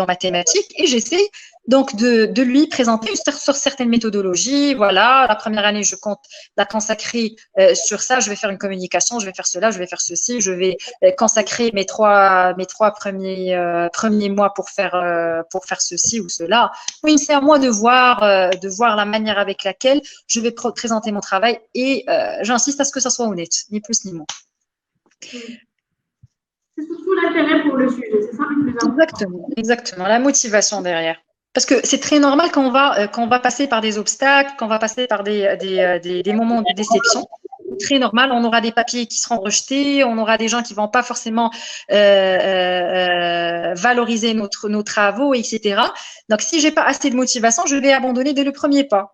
ma thématique, et j'essaie donc de lui présenter sur certaines méthodologies. Voilà, la première année, je compte la consacrer sur ça. Je vais faire une communication, je vais faire cela, je vais faire ceci, je vais consacrer mes trois premiers mois pour faire ceci ou cela. Oui, c'est à moi de voir la manière avec laquelle je vais présenter mon travail, et j'insiste à ce que ça soit honnête, ni plus ni moins. C'est surtout l'intérêt pour le sujet, c'est ça le plus important. Exactement, la motivation derrière. Parce que c'est très normal quand on va passer par des obstacles, quand on va passer par des moments de déception. C'est très normal, on aura des papiers qui seront rejetés, on aura des gens qui ne vont pas forcément valoriser nos travaux, etc. Donc, si je n'ai pas assez de motivation, je vais abandonner dès le premier pas.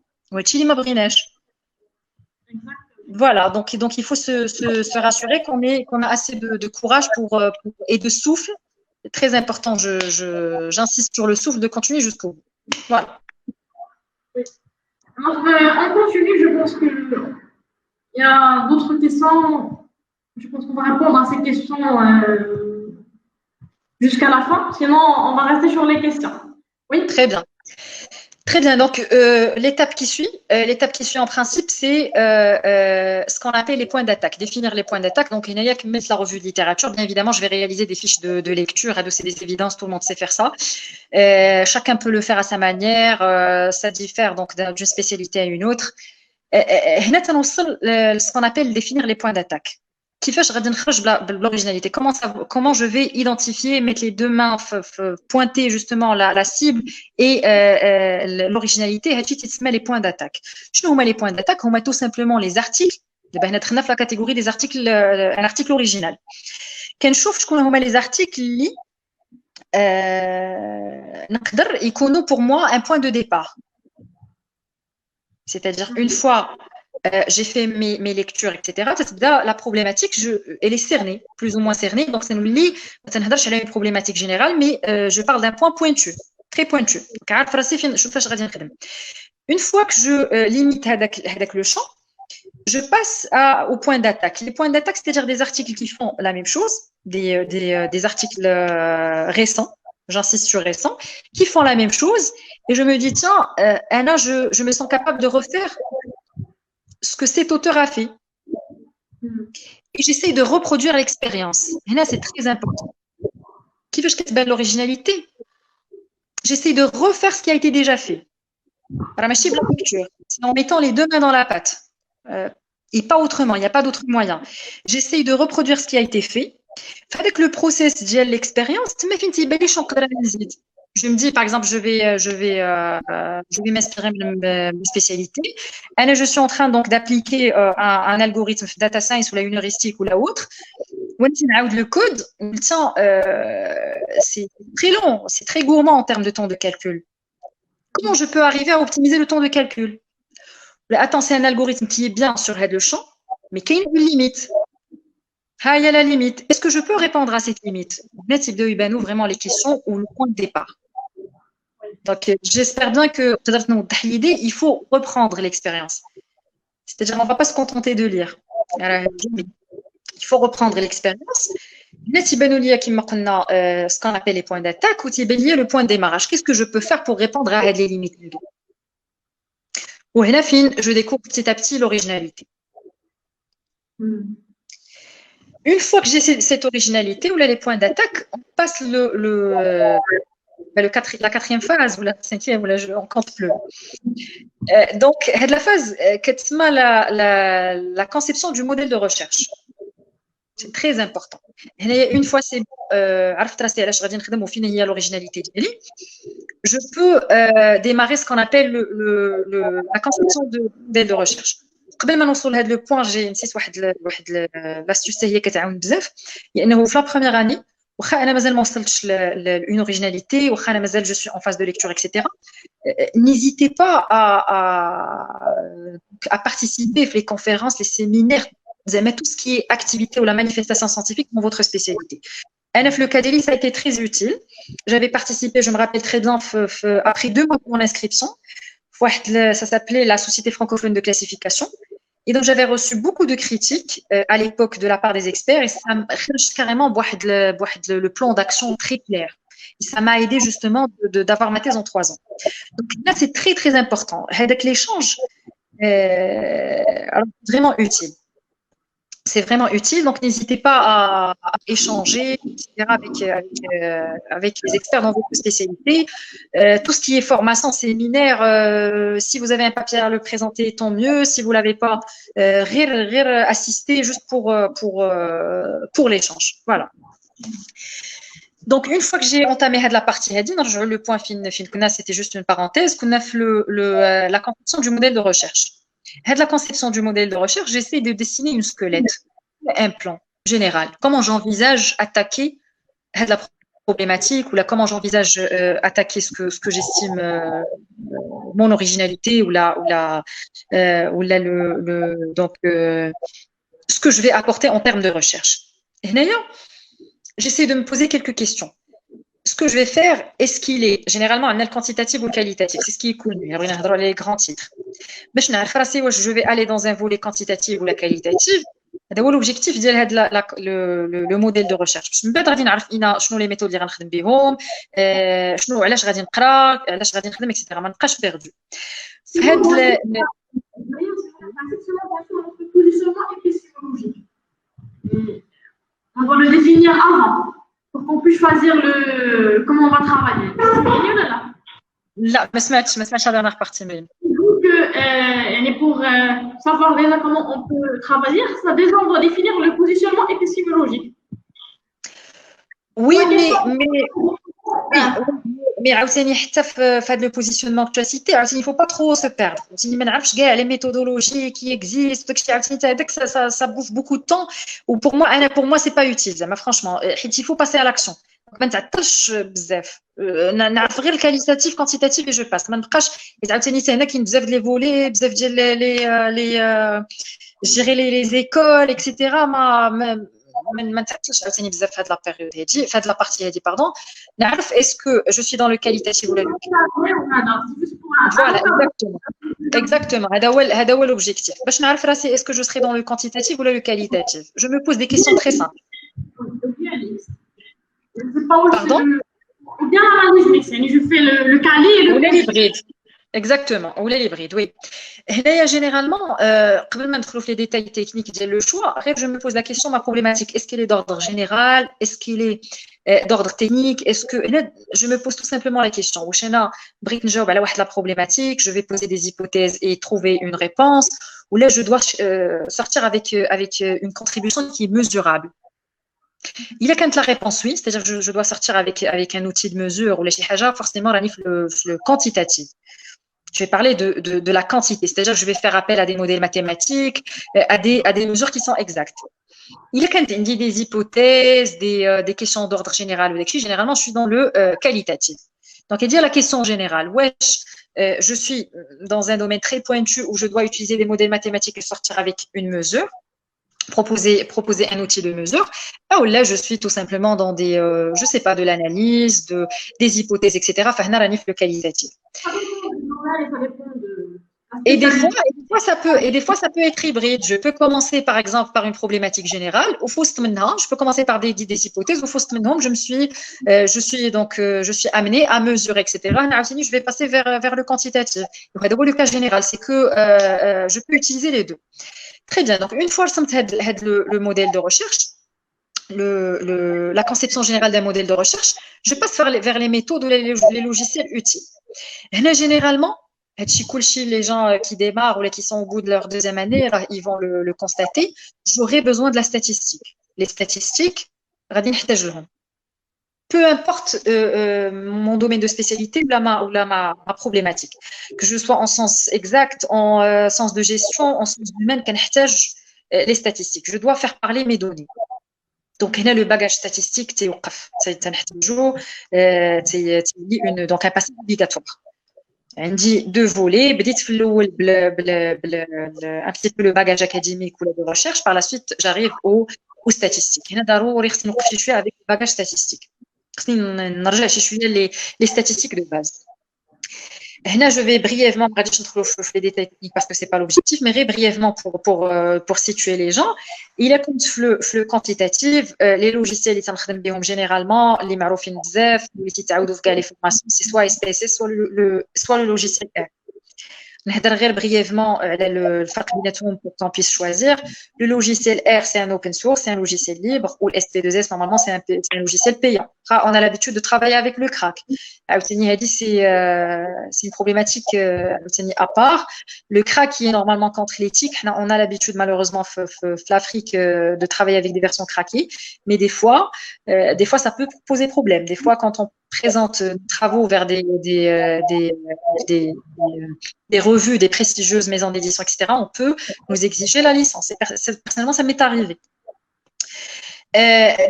Voilà, donc il faut se rassurer qu'on a assez de courage et de souffle. C'est très important, j'insiste sur le souffle, de continuer jusqu'au bout. Voilà. Oui. Alors, on continue, je pense qu'il y a d'autres questions. Je pense qu'on va répondre à ces questions jusqu'à la fin, sinon on va rester sur les questions. Oui. Très bien. Très bien, donc l'étape qui suit en principe, c'est ce qu'on appelle les points d'attaque, définir les points d'attaque. Donc, il n'y a que mettre la revue de littérature. Bien évidemment, je vais réaliser des fiches de lecture, adosser des évidences, tout le monde sait faire ça. Chacun peut le faire à sa manière, ça diffère donc d'une spécialité à une autre. Ce qu'on appelle définir les points d'attaque. كيفاش غادي نخرج بالoriginalité, comment je vais identifier, mettre les deux mains, pointer justement la cible et l'originalité, هادشي تسمى les points d'attaque. شنو هما les points d'attaque? هما tout simplement les articles. دابا هنا دخلنا في la catégorie des articles, un article original. كنشوف شكون هما les articles اللي نقدر يكونوا pour moi un point de départ. C'est-à-dire une fois j'ai fait mes lectures, etc. La problématique, elle est cernée, plus ou moins cernée. Donc, ça nous lit, ça une problématique générale, mais je parle d'un point pointu, très pointu. Une fois que je limite avec le champ, je passe au point d'attaque. Les points d'attaque, c'est-à-dire des articles qui font la même chose, des articles récents, j'insiste sur récents, qui font la même chose. Et je me dis, tiens, Anna, je me sens capable de refaire ce que cet auteur a fait. Et j'essaie de reproduire l'expérience. Et là, c'est très important. Qui veut que je l'originalité? j'essaie de refaire ce qui a été déjà fait. C'est en mettant les deux mains dans la pâte. Et pas autrement, il n'y a pas d'autre moyen. J'essaye de reproduire ce qui a été fait. Avec le process de l'expérience, je me dis, par exemple, je vais m'inspirer de mes spécialités. Je suis en train donc d'appliquer un algorithme data science ou la heuristique ou la autre. Le code, c'est très long, c'est très gourmand en termes de temps de calcul. Comment je peux arriver à optimiser le temps de calcul? Attends, c'est un algorithme qui est bien sur le champ, mais qui a une limite. Il y a la limite. Est-ce que je peux répondre à cette limite? Vraiment les questions ou le point de départ. Donc, j'espère bien que l'idée, il faut reprendre l'expérience. C'est-à-dire, on ne va pas se contenter de lire. Il faut reprendre l'expérience. Ce qu'on appelle les points d'attaque ou le point de démarrage. Qu'est-ce que je peux faire pour répondre à les limites? Je découvre petit à petit l'originalité. Une fois que j'ai cette originalité, ou là les points d'attaque, on passe la quatrième phase, ou la cinquième, ou là on compte plus. Donc, la phase, la conception du modèle de recherche. C'est très important. Une fois c'est l'originalité, je peux démarrer ce qu'on appelle la conception de modèle de recherche. قبل ما نوصل لهذا لو بوين جي نسيت واحد لاستيوس هي كتعاون بزاف لانه في لا بروميير اني واخا انا مازال ما وصلتش لون اوريجيناليتي واخا انا مازال جو سوي en phase de lecture etc. N'hésitez pas à participer aux les conférences, les séminaires, tout ce qui est activité ou la manifestation scientifique dans votre spécialité. Le CADELI, ça a été très utile. J'avais participé, je me rappelle très bien, après 2 mois pour mon inscription. Ça s'appelait la Société francophone de classification. Et donc, j'avais reçu beaucoup de critiques à l'époque de la part des experts et ça m'a carrément le plan d'action très clair. Et ça m'a aidé justement d'avoir ma thèse en 3 ans. Donc là, c'est très, très important. Avec l'échange, vraiment utile. C'est vraiment utile, donc n'hésitez pas à échanger, etc., avec les experts dans votre spécialité. Tout ce qui est formation, séminaire, si vous avez un papier à le présenter, tant mieux. Si vous ne l'avez pas, assister juste pour l'échange. Voilà. Donc, une fois que j'ai entamé la partie, le point fin, c'était juste une parenthèse, qu'on a fait la conception du modèle de recherche. La conception du modèle de recherche, j'essaie de dessiner une squelette, un plan général. Comment j'envisage attaquer la problématique ou comment j'envisage attaquer ce que j'estime mon originalité ce que je vais apporter en termes de recherche. Et d'ailleurs, j'essaie de me poser quelques questions. Ce que je vais faire, est-ce qu'il est généralement un quantitatif ou qualitatif? C'est ce qui est connu. Les grands titres. Je vais aller dans un volet quantitatif ou la qualitative. C'est l'objectif de le modèle de recherche. Je vais غادي نعرف شنو les méthodes اللي غنخدم بهم, شنو علاش غادي نقرا, علاش غادي نخدم etc. ما نبقاش perdu. On doit le définir avant pour qu'on puisse choisir comment on va travailler. C'est mieux là. لا ما سمعتش la dernière partie. Pour savoir déjà comment on peut travailler, ça déjà on doit définir le positionnement épistémologique. Oui, mais عاوتاني حتى في هذا le positionnement que tu as cité, il faut pas trop se perdre. ما نعرفش كاع les méthodologies qui existent, داكشي عاوتاني هذاك ça bouffe beaucoup de temps ou pour moi c'est pas utile زعما franchement حيت il faut passer à l'action. ما نتعطلش بزاف, نعرف غير الكاليتاتيف كوانتيتاتيف et je passe. ما نبقاش عاوتاني هنا كاين بزاف ديال لي فولي, بزاف ديال لي gérer les écoles etc. ما نتعطلش عاوتاني بزاف في هذه لا بيريود هذه, في هذه لا بارتي هذه باردون. نعرف اسكو جو سوي دون لو كاليتاتيف ولا لو فوالا exactement. هذا هو l'objectif. باش نعرف راسي اسكو جو سري دون لو كوانتيتاتيف ولا لو كاليتاتيف. Je me pose des questions très simples. Pardon? Ou bien l'analyse mixte, je fais le quali et le l'hybride. Exactement, ou l'hybride, oui. Et là, généralement, avant de ندخلوا في les détails techniques ديال le choix, après, je me pose la question, ma problématique, est-ce qu'elle est d'ordre général? Est-ce qu'il est d'ordre technique? Est-ce que là, je me pose tout simplement la question. واش انا بغيت نجاوب على واحد la problématique, je vais poser des hypothèses et trouver une réponse, ou là, je dois sortir avec une contribution qui est mesurable. Il y a quand la réponse oui, c'est-à-dire que je dois sortir avec un outil de mesure ou les شي حاجه forcément راني في le quantitatif. Je vais parler de la quantité, c'est-à-dire que je vais faire appel à des modèles mathématiques, à des mesures qui sont exactes. Il y a quand même des hypothèses, des questions d'ordre général. Généralement, je suis dans le qualitatif. Donc, il y a la question générale. Wesh, je suis dans un domaine très pointu où je dois utiliser des modèles mathématiques et sortir avec une mesure, proposer un outil de mesure. Ou là, je suis tout simplement dans des, je sais pas, de l'analyse, des hypothèses, etc. Enfin, le qualitatif. Et des fois, ça peut être hybride. Je peux commencer, par exemple, par une problématique générale. Je peux commencer par des hypothèses. Je suis amenée à mesurer, etc. Je vais passer vers le quantitatif. Le cas général, c'est que je peux utiliser les deux. Très bien. Donc, une fois le modèle de recherche, la conception générale d'un modèle de recherche, je passe vers les méthodes ou les logiciels utiles. Et généralement, les gens qui démarrent ou qui sont au bout de leur deuxième année, ils vont le constater, j'aurai besoin de la statistique. Les statistiques, peu importe mon domaine de spécialité ou ma problématique, que je sois en sens exact, en sens de gestion, en sens humain, les statistiques. Je dois faire parler mes données. Donc, là, le bagage statistique, c'est donc un passage obligatoire. On dit deux volets, un petit peu le bagage académique ou de recherche. Par la suite, j'arrive aux statistiques. Avec le bagage statistique. Les statistiques de base. Là, je vais brièvement, les détails techniques parce que c'est pas l'objectif, mais brièvement pour situer les gens. Il y a comme le quantitatif, les logiciels, ils s'entraînent généralement, les maroufines bzaf, les les formations, c'est soit SPSS, soit le logiciel R. نهضر brièvement le فرق بيناتهم pour qu'on puisse choisir. Le logiciel R, c'est un open source, c'est un logiciel libre, ou le SP2S, normalement, c'est un logiciel payant. On a l'habitude de travailler avec le crack. C'est une problématique à part. Le crack qui est normalement contre l'éthique, on a l'habitude malheureusement l'Afrique de travailler avec des versions craquées, mais des fois ça peut poser problème. Des fois, quand on présente nos travaux vers des revues, des prestigieuses maisons d'édition, etc., on peut nous exiger la licence. Et personnellement, ça m'est arrivé.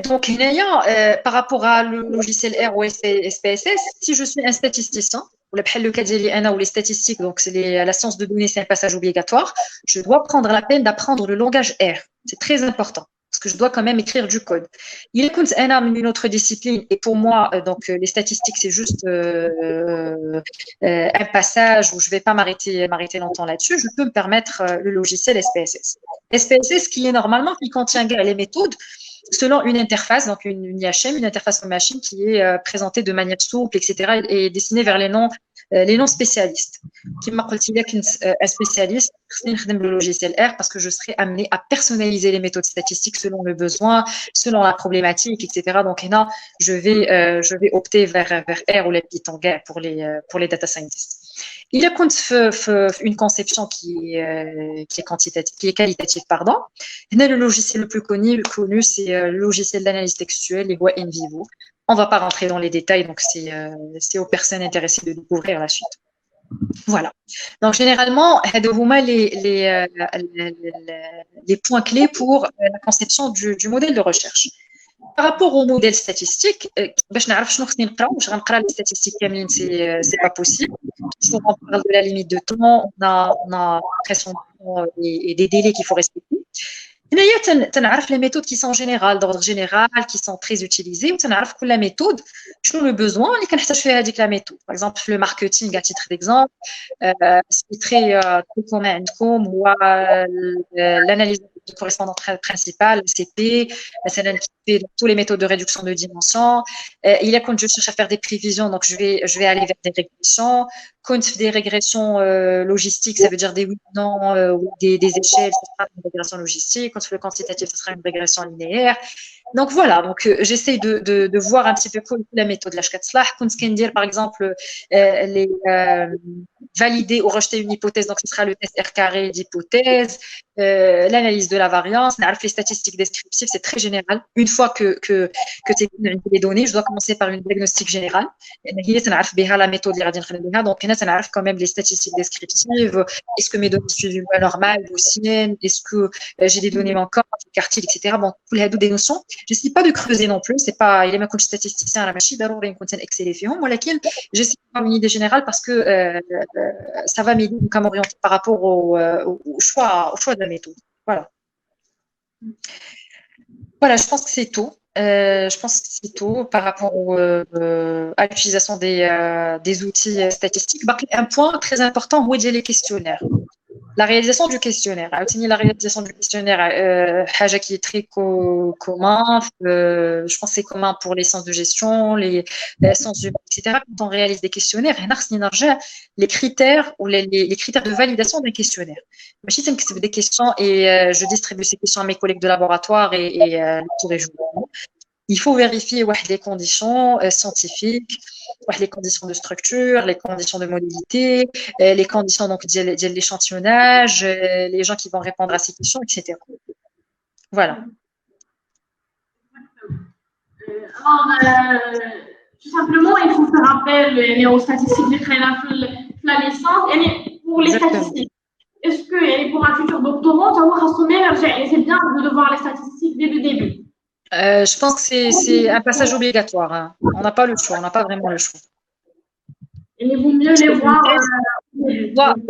Donc, par rapport à le logiciel R ou SPSS, si je suis un statisticien, ou le cas ou les statistiques, donc la science de données, c'est un passage obligatoire, je dois prendre la peine d'apprendre le langage R. C'est très important. Parce que je dois quand même écrire du code. Il est une autre discipline et pour moi, donc les statistiques, c'est juste un passage où je ne vais pas m'arrêter longtemps là-dessus. Je peux me permettre le logiciel SPSS. SPSS qui est normalement, qui contient les méthodes selon une interface, donc une IHM, une interface en machine qui est présentée de manière souple, etc. et dessinée vers les non spécialistes. Qui m'a dit un spécialiste, le logiciel R parce que je serai amené à personnaliser les méthodes statistiques selon le besoin, selon la problématique, etc. Donc là, je vais opter vers R ou les Python pour les data scientists. Il y a une conception qui est qualitative, pardon. Le logiciel le plus connu, c'est le logiciel d'analyse textuelle, les voix NVivo. On ne va pas rentrer dans les détails, donc c'est aux personnes intéressées de découvrir la suite. Voilà. Donc, généralement, les points clés pour la conception du modèle de recherche. Par rapport au modèle statistique, les statistiques, c'est pas possible. On parle de la limite de temps, on a pression et des délais qu'il faut respecter. Tu as les méthodes qui sont générales, d'ordre général, qui sont très utilisées. Tu as la méthode, je le besoin, et quand je fais la méthode. Par exemple, le marketing, à titre d'exemple, c'est très commun, ou l'analyse de de correspondant principal, CP, مثلا qui fait toutes les méthodes de réduction de dimension. Il y a quand je cherche à faire des prévisions, donc je vais aller vers des régressions. Quand je fais des régressions logistiques, ça veut dire des oui, non, ou des échelles, ce sera une régression logistique. Quand je fais le quantitatif, ce sera une régression linéaire. Donc voilà, donc j'essaie de voir un petit peu la méthode de l'Ashkatslah. Quand je dire par exemple les valider ou rejeter une hypothèse, donc ce sera le test R carré d'hypothèse, l'analyse de la variance, les statistiques descriptives, c'est très général. Une fois que tu as les données, je dois commencer par une diagnostic générale. La méthode donc on quand même les statistiques descriptives. Est-ce que mes données suivent une loi normale ou sienne? Est-ce que j'ai des données manquantes, des quartiles, etc. Bon, tous les des notions. J'essaie pas de creuser non plus. C'est pas, il est même coach statisticien à la machine. D'abord, il contient exceller fion. Moi, laquelle j'essaie d'avoir une idée générale parce que ça va m'aider à m'orienter par rapport au choix de la méthode. Voilà. Voilà, je pense que c'est tout. Je pense que c'est tout par rapport à l'utilisation des outils statistiques. Un point très important, c'est les questionnaires. La réalisation du questionnaire. La réalisation du questionnaire, qui est très commun. Je pense que c'est commun pour les sciences de gestion, les sciences humaines, etc. Quand on réalise des questionnaires, les critères ou les critères de validation d'un questionnaire. Je fais des questions et je distribue ces questions à mes collègues de laboratoire et tous les jours. Il faut vérifier les conditions scientifiques, les conditions de structure, les conditions de modalité, les conditions donc de l'échantillonnage, les gens qui vont répondre à ces questions, etc. Voilà. Alors, tout simplement, il faut faire appel aux statistiques de la licence et pour les statistiques. Est-ce que pour un futur doctorant, c'est bien de voir les statistiques dès le début? Je pense que c'est un passage obligatoire. Hein. On n'a pas le choix, on n'a pas vraiment le choix. Il vaut mieux les voir.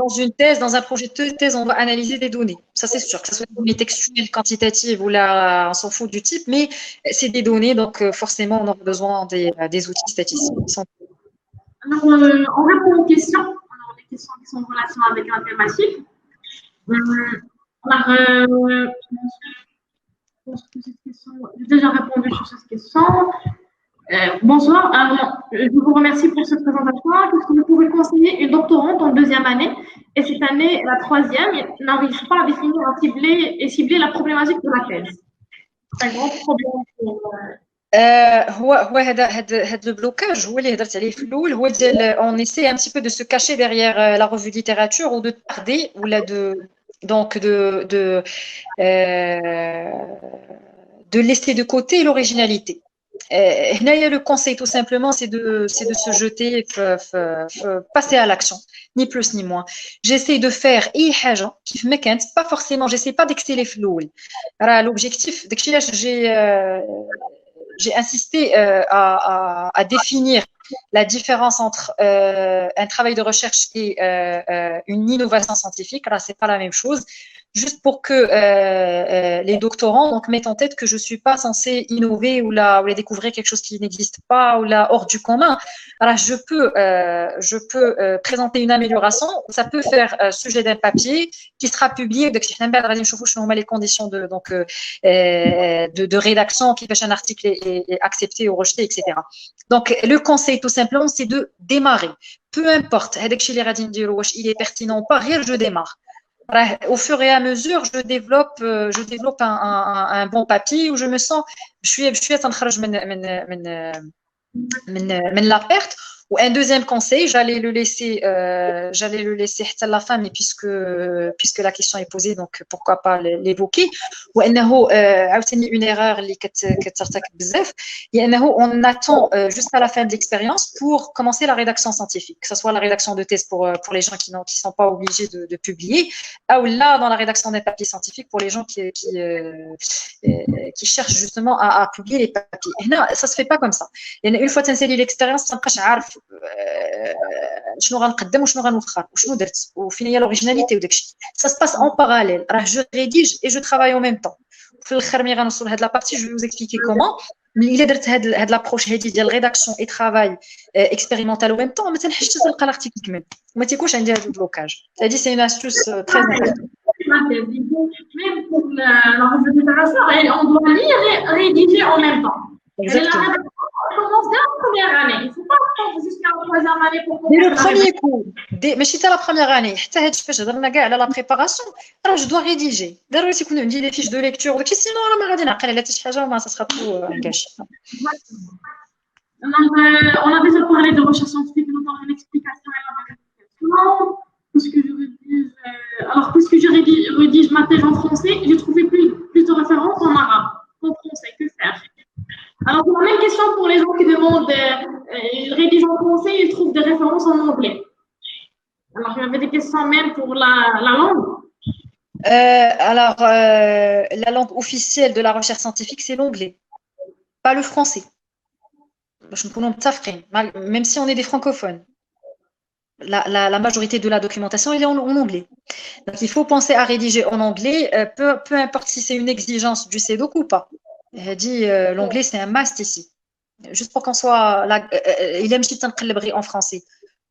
Dans une thèse, dans un projet de thèse, on va analyser des données. Ça, c'est sûr, que ce soit des données textuelles, quantitatives ou là, on s'en fout du type, mais c'est des données, donc forcément, on aura besoin des outils statistiques. Alors, on répond aux questions. Alors, les questions qui sont en relation avec l'informatique. J'ai déjà répondu sur cette question. Bonsoir. Je vous remercie pour cette présentation. Qu'est-ce que vous pouvez conseiller une doctorante en deuxième année et cette année, la troisième, n'arrive pas à définir, à cibler la problématique de la thèse? C'est un grand problème pour... هو هذا le blocage هو اللي هضرت عليه في الاول هو ديال on essaie un petit peu de se cacher derrière la revue de littérature ou de tarder ou là de laisser de côté l'originalité. Le conseil tout simplement c'est de se jeter, passer à l'action, ni plus ni moins. J'essaie de faire pas forcément, j'essaie pas d'exceller في الاول. L'objectif داكشي علاش j'ai insisté à définir la différence entre un travail de recherche et une innovation scientifique. Là, c'est pas la même chose. Juste pour que les doctorants donc, mettent en tête que je ne suis pas censée innover ou découvrir quelque chose qui n'existe pas ou là, hors du commun. Alors, je peux présenter une amélioration. Ça peut faire sujet d'un papier qui sera publié. Donc, les conditions de rédaction, qui fait un article est accepté ou rejeté, etc. Donc, le conseil, tout simplement, c'est de démarrer. Peu importe, il est pertinent ou pas, je démarre. Au fur et à mesure, je développe un bon papier où je me sens, je suis la perte. Ou un deuxième conseil, j'allais le laisser à la fin, mais puisque la question est posée, donc pourquoi pas l'évoquer. Ou une erreur on attend jusqu'à la fin de l'expérience pour commencer la rédaction scientifique, que ce soit la rédaction de thèse pour les gens qui sont pas obligés de publier, ou là dans la rédaction des papiers scientifiques pour les gens qui cherchent justement à publier les papiers. Et non, ça se fait pas comme ça. Une fois que tu as l'expérience, tu n'as pas شنو غنقدم وشنو غنوخر وشنو درت وفين هي لوريجيناليتي وداك الشيء. Ça se passe en parallèle. Je rédige et je travaille en même temps. في الاخر ملي غنوصل لهاد لا بارتي je vais vous expliquer comment. ملي درت هاد لابروش هادي ديال ريداكسيون اي ترافاي اكسبيريمونتال او ميم طون ما تنحش تلقى الارتيكل كامل وما تيكونش عندي هاد البلوكاج. هادي سي اون استوس تري la thèse. Même pour la revue littérature, on doit lire et rédiger en même temps. Exactement. On commence dès la première année. Il ne faut pas attendre jusqu'à la troisième année pour Dès commencer le la premier rédaction. coup, ماشي حتى la première année, حتى هاد فاش هضرنا كاع على لا بريباراسيون راه جو دوا ريديجي ضروري تيكون عندي لي فيش دو ليكتور وداكشي سينو راه ما غادي نعقل على حتى شي حاجه وما سا سخا تو انغاج. Donc, on a déjà parlé de recherche scientifique, notamment l'explication et la vérification. Puisque je rédige ma thèse en français, j'ai trouvé plus de références en arabe qu'en français. Que faire? Alors, c'est la même question pour les gens qui demandent, ils rédigent en français, ils trouvent des références en anglais. Alors, il y avait des questions même pour la langue. La langue officielle de la recherche scientifique, c'est l'anglais, pas le français. Même si on est des francophones. La majorité de la documentation, elle est en anglais. Donc, il faut penser à rédiger en anglais, peu importe si c'est une exigence du CEDOC ou pas. L'anglais, c'est un must ici. Juste pour qu'on soit... il aime si en français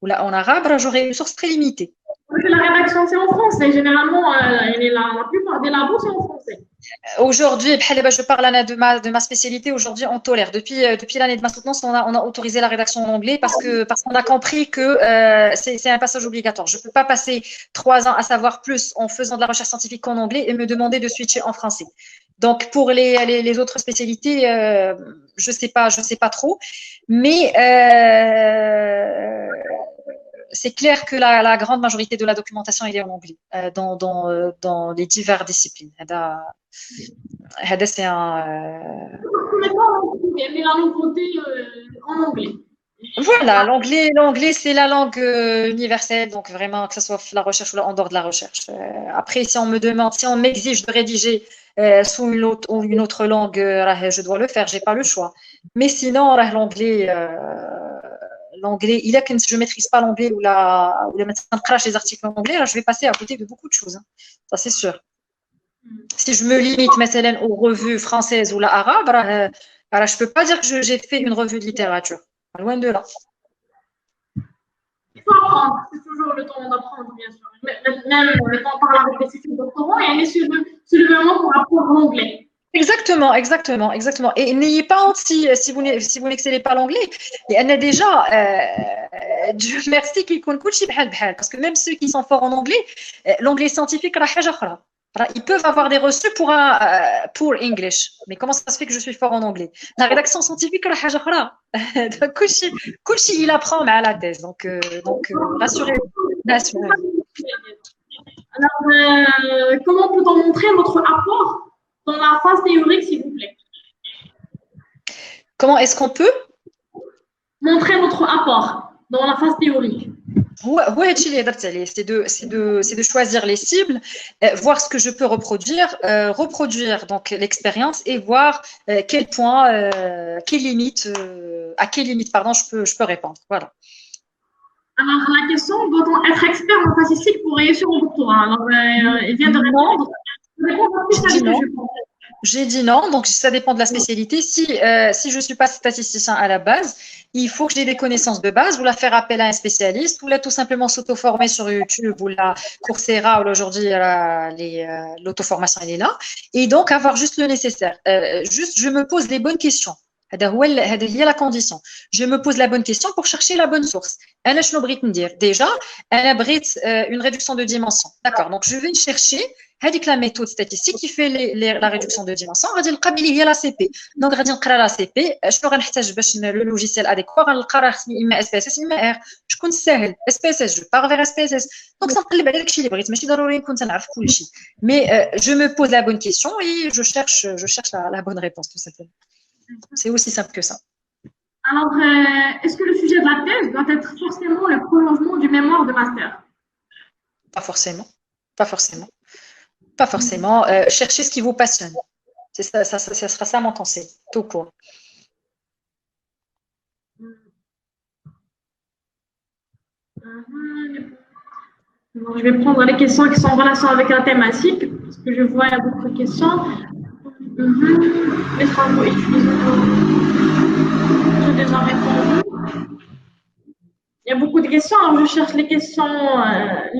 ou là, en arabe, j'aurais une source très limitée. La rédaction, c'est en français. Généralement, la plupart des labos, c'est en français. Aujourd'hui, je parle de ma spécialité. Aujourd'hui, on tolère. Depuis l'année de ma soutenance, on a autorisé la rédaction en anglais parce qu'on a compris que c'est un passage obligatoire. Je ne peux pas passer 3 ans à savoir plus en faisant de la recherche scientifique qu'en anglais et me demander de switcher en français. Donc, pour les autres spécialités, je sais pas trop. Mais c'est clair que la grande majorité de la documentation elle est en anglais dans les diverses disciplines. C'est un. Mais la nouveauté en anglais. Voilà, l'anglais c'est la langue universelle, donc vraiment que ce soit la recherche ou en dehors de la recherche. Après, si on m'exige de rédiger sous une autre langue, je dois le faire, j'ai pas le choix. Mais sinon, l'anglais, je ne maîtrise pas l'anglais ou maintenant crache les articles en anglais, là, je vais passer à côté de beaucoup de choses. Hein. Ça, c'est sûr. Si je me limite مثلا aux revues françaises ou l'arabe, je ne peux pas dire que j'ai fait une revue de littérature. Loin de là. Il faut apprendre. C'est toujours le temps d'apprendre, bien sûr. Même quand on parle avec des études de doctorants, il y a sur le moment pour apprendre l'anglais. Exactement. Et n'ayez pas honte si vous n'excellez pas l'anglais. Et on a déjà, Dieu merci qu'il connaît كل شيء بحال parce que même ceux qui sont forts en anglais, l'anglais scientifique راه حاجة أخرى. Ils peuvent avoir des reçus pour English. Mais comment ça se fait que je suis fort en anglais? La rédaction scientifique راه حاجة أخرى. كل شيء il apprend à la thèse. Donc rassurez-vous. Alors, comment peut-on montrer notre apport dans la phase théorique, s'il vous plaît? Comment est-ce qu'on peut montrer notre apport dans la phase théorique? C'est de choisir les cibles, voir ce que je peux reproduire donc l'expérience et voir à quelle limite pardon je peux répondre. Voilà. Alors la question, doit-on être expert en statistique pour réussir au doctorat? Alors il vient de répondre. J'ai dit non, donc ça dépend de la spécialité. Si je ne suis pas statisticien à la base, il faut que j'ai des connaissances de base, ou la faire appel à un spécialiste, ou là tout simplement s'auto-former sur YouTube, ou la Coursera, ou aujourd'hui l'auto-formation elle est là, et donc avoir juste le nécessaire. Juste, je me pose les bonnes questions. هي la condition. Je me pose la bonne question pour chercher la bonne source. أنا شنو بغيت ندير؟ Déjà, أنا بغيت une réduction de dimension. D'accord, donc je vais chercher هذيك la méthode statistique qui fait la réduction de dimension. غادي نلقى بلي هي la CP. Donc غادي نقرا la CP. شنو غنحتاج باش le logiciel adéquat غنلقى راه خصني إما SPSS إما R. شكون ساهل؟ SPSS. Je pars vers SPSS. Donc تنقلب على داكشي اللي بغيت. ماشي ضروري نكون تنعرف كلشي. Mais je me pose la bonne question et je cherche la bonne réponse tout simplement. C'est aussi simple que ça. Alors, est-ce que le sujet de la thèse doit être forcément le prolongement du mémoire de master? Pas forcément. Cherchez ce qui vous passionne. Ça sera ça mon conseil, tout court. Alors, je vais prendre les questions qui sont en relation avec la thématique, parce que je vois il y a d'autres questions. Les travaux utilisés. J'ai déjà répondu. Il y a beaucoup de questions, alors je cherche les questions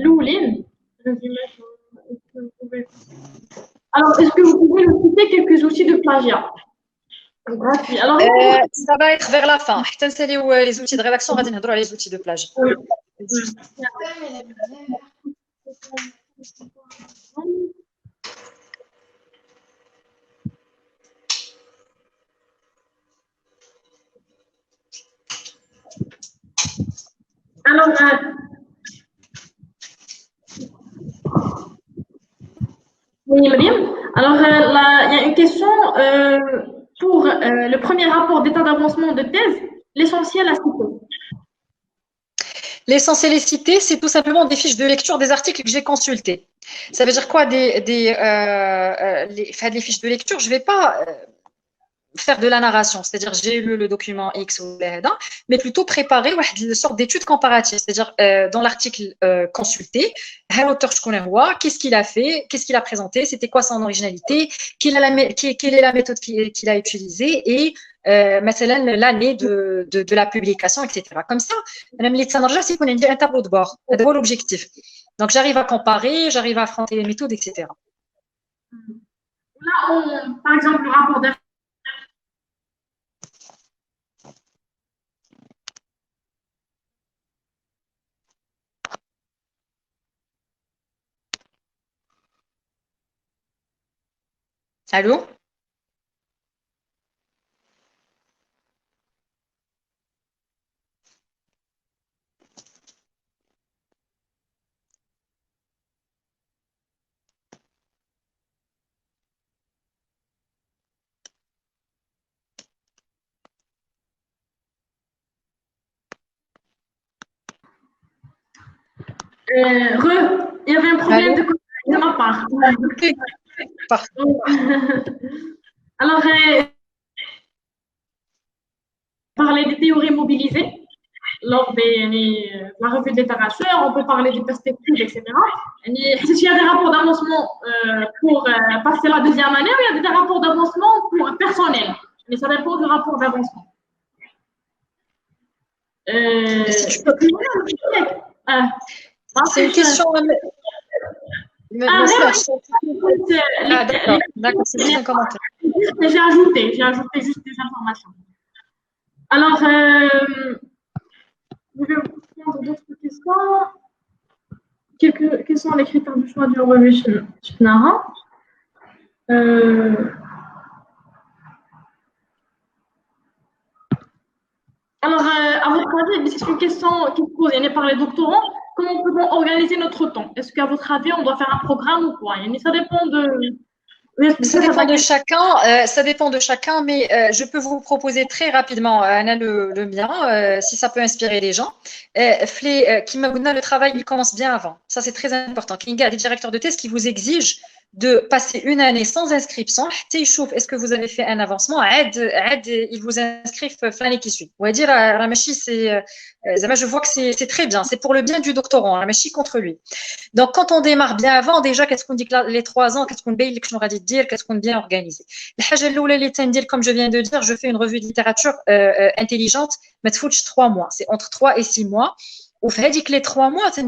Louline. Alors, est-ce que vous pouvez nous citer quelques outils de plagiat? Gratuit. Alors, ça va être vers la fin. Les outils de rédaction, on va dire les outils de plagiat. oui. Alors, oui, Mariam. Alors, il y a une question pour le premier rapport d'état d'avancement de thèse, l'essentiel à citer. L'essentiel est cité, c'est tout simplement des fiches de lecture des articles que j'ai consultés. Ça veut dire quoi les fiches de lecture, je ne vais pas faire de la narration, c'est-à-dire j'ai lu le document X ou là, mais plutôt préparer une sorte d'étude comparative, c'est-à-dire dans l'article consulté, l'auteur je connais qu'est-ce qu'il a fait, qu'est-ce qu'il a présenté, c'était quoi son originalité, quelle est la méthode qu'il a utilisée et l'année de la publication, etc. Comme ça, c'est un tableau de bord, c'est l'objectif. Donc j'arrive à comparer, j'arrive à affronter les méthodes, etc. Là, par exemple, le rapport d'information. Allô? Il y avait un problème de ma part. Alors, parler des théories mobilisées lors de la revue de littérature, on peut parler des perspectives, etc. Il y a des rapports d'avancement pour passer la deuxième année, ou il y a des rapports d'avancement pour personnel. Mais ça dépend du rapport d'avancement. C'est une question. D'accord, c'est juste un commentaire. J'ai ajouté juste des informations. Alors, je vais vous prendre d'autres questions. Quels sont les critères du choix du revue Shpnara? Alors, à votre avis, c'est une question qui se pose par les doctorants. Comment peut-on organiser notre temps? Est-ce qu'à votre avis, on doit faire un programme ou quoi? Ça dépend de... Ça dépend de chacun, mais je peux vous proposer très rapidement le mien, si ça peut inspirer les gens. Le travail, il commence bien avant. Ça, c'est très important. Il y a des directeurs de thèse qui vous exigent de passer une année sans inscription. Est-ce que vous avez fait un avancement? Ils vous inscrivent l'année qui suit. On va dire, je vois que c'est très bien. C'est pour le bien du doctorant, contre lui. Donc, quand on démarre bien avant, déjà, qu'est-ce qu'on dit que les 3 ans, qu'est-ce qu'on dit dire, qu'est-ce qu'on bien organisé? Comme je viens de dire, je fais une revue de littérature intelligente, mais 3 mois. C'est entre 3 et 6 mois. Ou fait que les 3 mois, c'est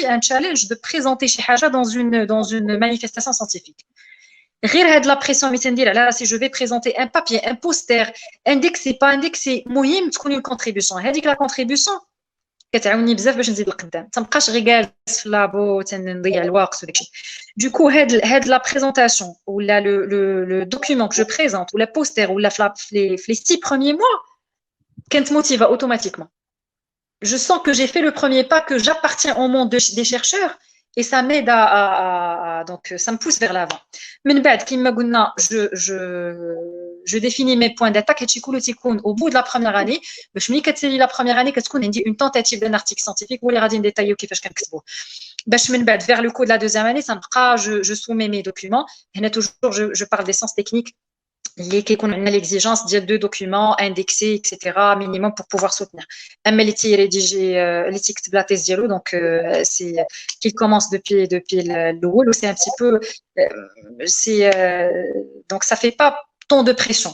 un challenge de présenter chez Haja dans une manifestation scientifique. Rire de la pression, là, si je vais présenter un papier, un poster, indexé, pas indexé, مهم تكون une contribution. هذيك la contribution كتعاوني بزاف باش نزيد لقدام تنبقاش غير جالس في لابو تنضيع الوقت وداك الشيء. Du coup, la présentation ou le document que je présente ou la poster ou les 6 premiers mois كانت motive automatiquement. Je sens que j'ai fait le premier pas, que j'appartiens au monde des chercheurs et ça m'aide donc ça me pousse vers l'avant. Mais je définis mes points d'attaque et au bout de la première année, la première année une tentative d'un article scientifique ou les radines détaillés qui fait vers le cours de la deuxième année, ça me je soumets mes documents et toujours je parle des sciences techniques. On a l'exigence de 2 documents indexés, etc., minimum pour pouvoir soutenir. Les rédiger l'éthique de la thèse dialogue, donc c'est qu'il commence depuis le rôle, c'est un petit peu, donc ça fait pas tant de pression.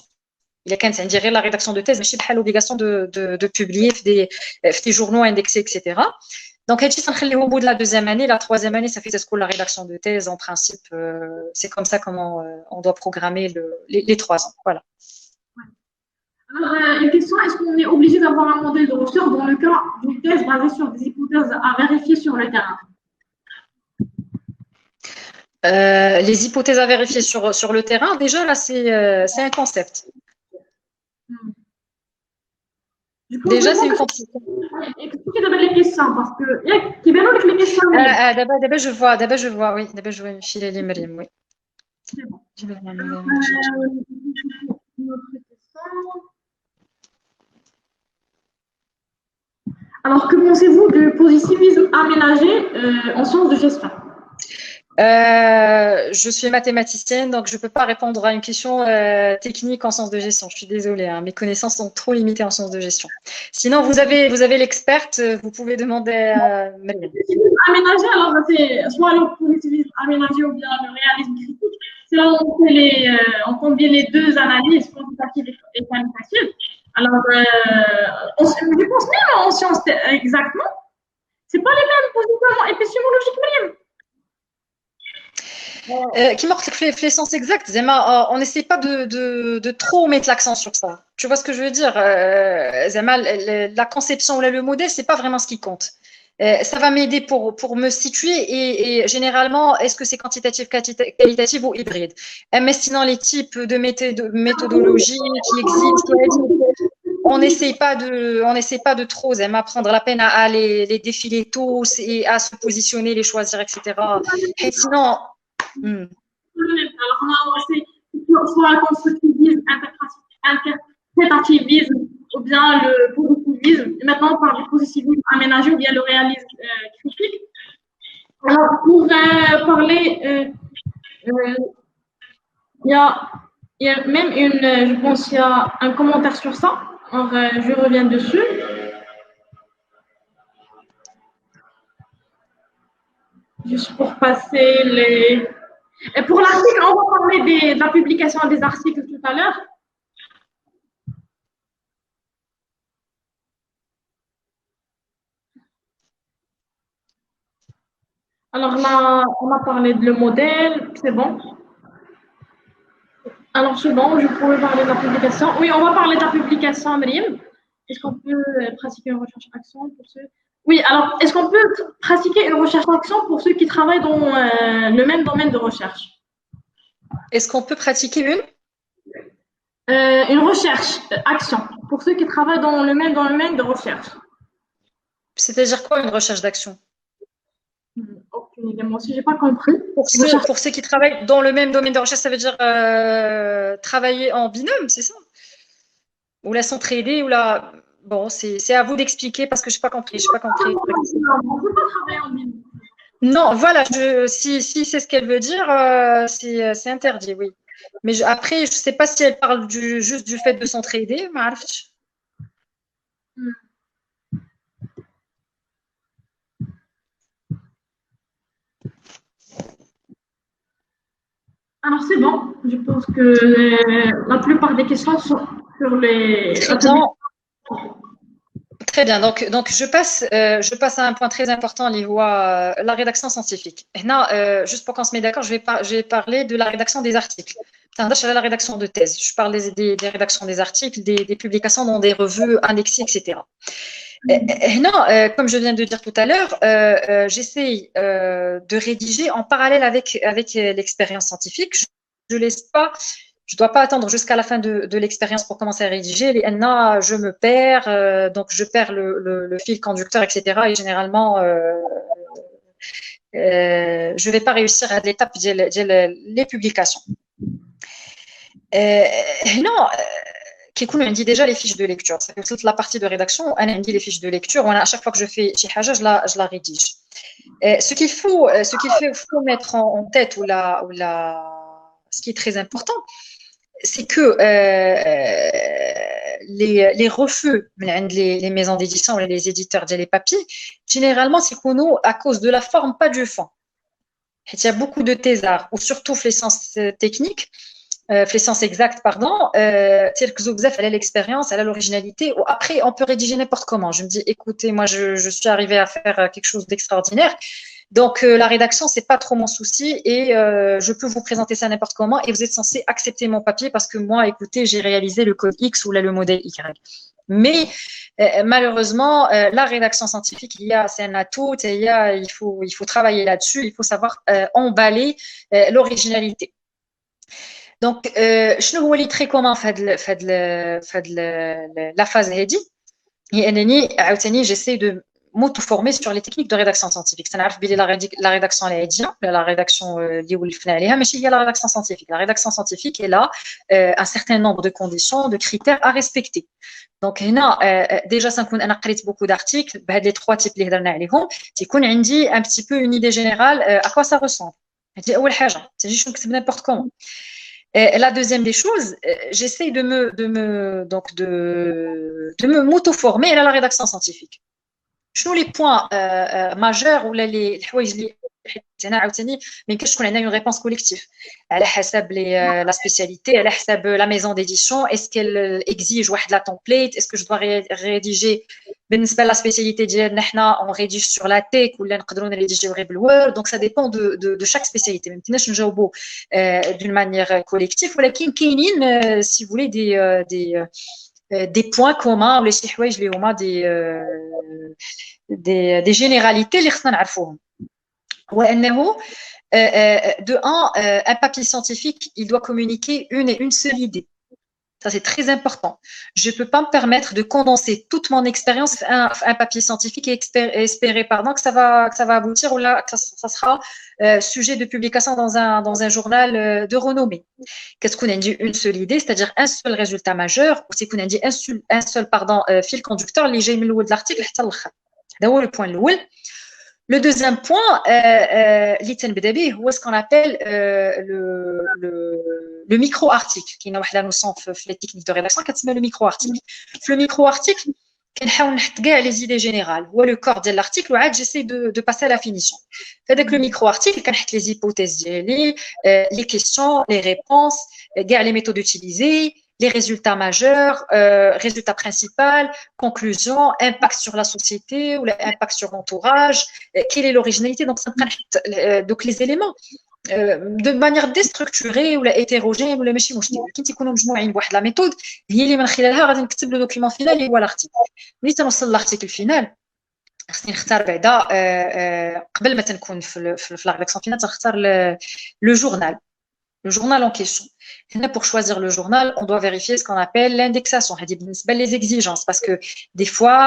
Il y a quand même la rédaction de thèse, mais je n'ai pas l'obligation de publier des journaux indexés, etc. Donc, au bout de la deuxième année, la troisième année, ça fait la rédaction de thèse. En principe, c'est comme ça comment on doit programmer les 3 ans. Voilà. Alors, une question, est-ce qu'on est obligé d'avoir un modèle de recherche dans le cas d'une thèse basée sur des hypothèses à vérifier sur le terrain? Les hypothèses à vérifier sur le terrain, déjà, là, c'est un concept. Déjà, c'est une concept. Expliquez d'abord les questions, parce que qui viennent avec les questions. D'abord, je vois, oui. D'abord, je vois une file et oui. C'est bon. Alors, que pensez-vous du positivisme aménagé en sciences de gestion? Je suis mathématicienne, donc je ne peux pas répondre à une question technique en sciences de gestion. Je suis désolée, hein, mes connaissances sont trop limitées en sciences de gestion. Sinon, vous avez l'experte, vous pouvez demander à Mariam. Aménagé, alors c'est soit le positivisme aménagé ou bien le réalisme critique. C'est là où on combine les deux analyses, quantitatives et qualitatives. Alors, je pense même en sciences exactement, c'est pas les mêmes positionnements épistémologiques même. Qui marque les sens exacts, on n'essaie pas de trop mettre l'accent sur ça. Tu vois ce que je veux dire? La conception ou le modèle, c'est pas vraiment ce qui compte. Ça va m'aider pour me situer et généralement, est-ce que c'est quantitatif, qualitatif ou hybride? Mais sinon, les types de méthodologies qui existent, on n'essaie pas de trop prendre la peine à les défiler tous et à se positionner, les choisir, etc. Et sinon, alors, on a aussi soit le constructivisme, interprétativisme, ou bien le positivisme. Et maintenant, on parle du positivisme aménagé ou bien le réalisme critique. Alors, pour parler, il y a même je pense qu'il y a un commentaire sur ça. Alors, je reviens dessus. Juste pour passer les... Et pour l'article, on va parler de la publication des articles tout à l'heure. Alors là, on a parlé de le modèle, c'est bon. Alors c'est bon, je pourrais parler de la publication. Oui, on va parler de la publication, Mariam. Est-ce qu'on peut pratiquer une recherche-action pour ceux... Oui, alors, est-ce qu'on peut pratiquer une recherche-action pour ceux qui travaillent dans le même domaine de recherche? Est-ce qu'on peut pratiquer une recherche-action pour ceux qui travaillent dans le même domaine de recherche? C'est-à-dire quoi, une recherche d'action? Aucune idée, moi aussi, je n'ai pas compris. Pour ceux qui travaillent dans le même domaine de recherche, ça veut dire travailler en binôme, c'est ça? Ou la s'entraider, ou la... Bon, c'est à vous d'expliquer parce que je n'ai pas compris. On ne peut pas travailler en binôme. Non, voilà, si c'est ce qu'elle veut dire, c'est interdit, oui. Mais après, je ne sais pas si elle parle juste du fait de s'entraider, mais alors c'est bon, je pense que la plupart des questions sont sur les... Très bien, donc je passe à un point très important, la rédaction scientifique. Et là, juste pour qu'on se mette d'accord, je vais parler de la rédaction des articles. La rédaction de thèse. Je parle des rédactions des articles, des publications dans des revues annexées, etc. Non, comme je viens de dire tout à l'heure, j'essaye de rédiger en parallèle avec l'expérience scientifique. Je ne dois pas attendre jusqu'à la fin de l'expérience pour commencer à rédiger. Je me perds, donc je perds le fil conducteur, etc. Et généralement, je ne vais pas réussir à l'étape des publications. Non. On dit déjà les fiches de lecture. C'est toute la partie de rédaction, on dit les fiches de lecture. À chaque fois que je fais chez Haja, je la rédige. Ce qu'il faut mettre en tête ce qui est très important, c'est que les refus, les maisons d'édition ou les éditeurs des papiers, généralement, c'est à cause de la forme, pas du fond. Il y a beaucoup de thésards, ou surtout les sciences techniques, les sciences exactes, pardon, تركزوا بزاف على l'expérience, à l'originalité. Ou après, on peut rédiger n'importe comment. Je me dis, écoutez, moi, je suis arrivée à faire quelque chose d'extraordinaire. Donc, la rédaction, c'est pas trop mon souci et je peux vous présenter ça n'importe comment et vous êtes censé accepter mon papier parce que moi, écoutez, j'ai réalisé le code X ou là, le modèle Y. Mais malheureusement, la rédaction scientifique, c'est un atout, il faut travailler là-dessus, il faut savoir emballer l'originalité. Donc, شنو هو اللي très commun في la phase هذه هي انني عاوتاني j'essaie de m'auto-former sur les techniques de rédaction scientifique. سنعرف بلي la rédaction العاديه la rédaction اللي ولفنا عليها ماشي هي la rédaction scientifique. La rédaction scientifique elle a un certain nombre de conditions, de critères à respecter. Donc هنا déjà سنكون انا قريت beaucoup d'articles بهاد les trois types اللي هضرنا عليهم تيكون عندي un petit peu une idée générale à quoi ça ressemble. هذه اول حاجه تجيش نكتب n'importe comment. La deuxième des choses, j'essaie de me m'auto-former à la rédaction scientifique. Je les points majeurs ou les حوايج اللي هنا عاوتاني ما يمكنش تكون عندنا une réponse collective على حسب la spécialité, على حسب la maison d'édition, est-ce qu'elle exige واحد la template, est-ce que je dois rédiger بالنسبه لا سبيسياليتي ديالنا حنا اون ريديج سور لا تيك ولا نقدروا نريديجيو غير بالوورد. دونك سا ديبون دو شاك سبيسياليتي ما يمكنناش نجاوبوا دون مانيير كوليكتيف ولكن كاينين سي فولي دي بوين كومان ولا شي حوايج اللي هما دي جينيراليتي اللي خصنا نعرفوهم. هو انه de un papier scientifique il doit communiquer une seule idée. Ça, c'est très important. Je ne peux pas me permettre de condenser toute mon expérience à un papier scientifique et espérer que ça va aboutir ou là, que ça sera sujet de publication dans un journal de renommée. Qu'est-ce qu'on a dit? Une seule idée, c'est-à-dire un seul résultat majeur, ou c'est qu'on a dit un seul fil conducteur, les j'ai mis de l'article, c'est le point l'ouel. Le deuxième point, c'est ce qu'on appelle le micro-article, qui est une notion dans les techniques de rédaction, qui s'appelle le micro-article. Le micro-article, on les idées générales. Ou le corps de l'article, j'essaie de passer à la finition. Avec le micro-article, on les hypothèses, les questions, les réponses, les méthodes utilisées, les résultats majeurs, résultats principaux, conclusions, impact sur la société ou l'impact sur l'entourage, quelle est l'originalité. Donc les éléments de manière déstructurée ou hétérogène ou ماشي مشكل كي تيكونوا مجموعين بواحد لا ميثود هي اللي من خلالها غادي نكتب لو دوكيومون فينال اللي هو لارتيكل. ملي تنوصل لارتيكل فينال خصني نختار بعدا قبل ما تنكون في لا ريداكسيون فينال تنختار لو جورنال. Le journal en question. Pour choisir le journal, on doit vérifier ce qu'on appelle l'indexation, les exigences, parce que des fois,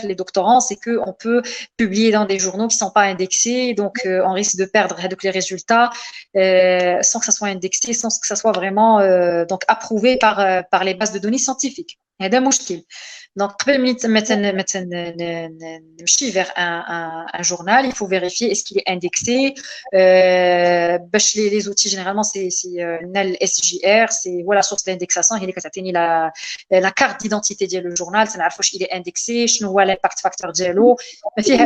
les doctorants, c'est qu'on peut publier dans des journaux qui ne sont pas indexés, donc on risque de perdre les résultats sans que ça soit indexé, sans que ça soit vraiment donc approuvé par les bases de données scientifiques. هذا مشكل. Donc, vers un journal, il faut vérifier est-ce qu'il est indexé. Les outils, généralement, c'est NEL SJR, c'est voilà, la source d'indexation. Il est la carte d'identité du journal, ça il est indexé, je vois l'impact facteur dialo. C'est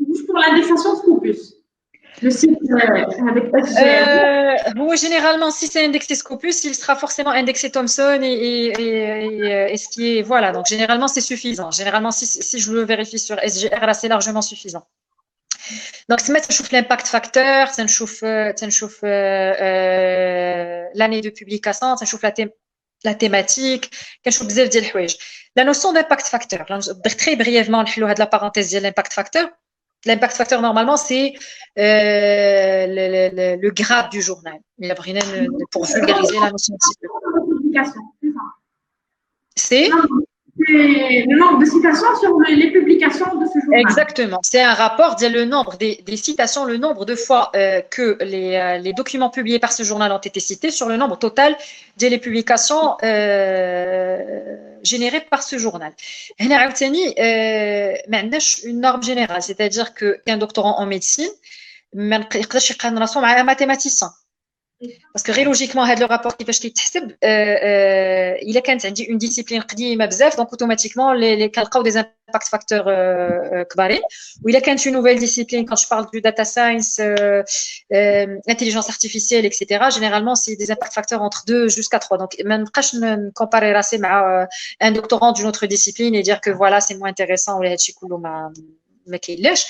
juste pour l'indexation Scopus. Le site avec SGR. Généralement, si c'est indexé Scopus, il sera forcément indexé Thomson et ce qui est voilà. Donc généralement, c'est suffisant. Généralement, si je le vérifie sur SGR, là, c'est largement suffisant. Donc, c'est mettre l'impact facteur, ça chauffe l'année de publication, ça chauffe la thématique, la notion d'impact facteur. Très brièvement, la parenthèse de l'impact facteur. L'impact facteur, normalement, c'est le grade du journal. Pour vulgariser la notion de c'est le nombre de citations sur les publications de ce journal. Exactement. C'est un rapport, le nombre des citations, le nombre de fois que les documents publiés par ce journal ont été cités sur le nombre total des publications générées par ce journal. Une norme générale, c'est-à-dire qu'un doctorant en médecine, un mathématicien. Parce que logiquement, le rapport qui il a une discipline قديمة بزاف, donc automatiquement les des impact facteurs كبارين. وإلا كانت une nouvelle discipline, quand je parle du data science, intelligence artificielle, etc., généralement, c'est des impact facteurs entre 2 jusqu'à 3. Donc, ما نبقاش comparer راسي مع un doctorant d'une autre discipline et dire que voilà, c'est moins intéressant ولا هادشي كله ما كاينلاش.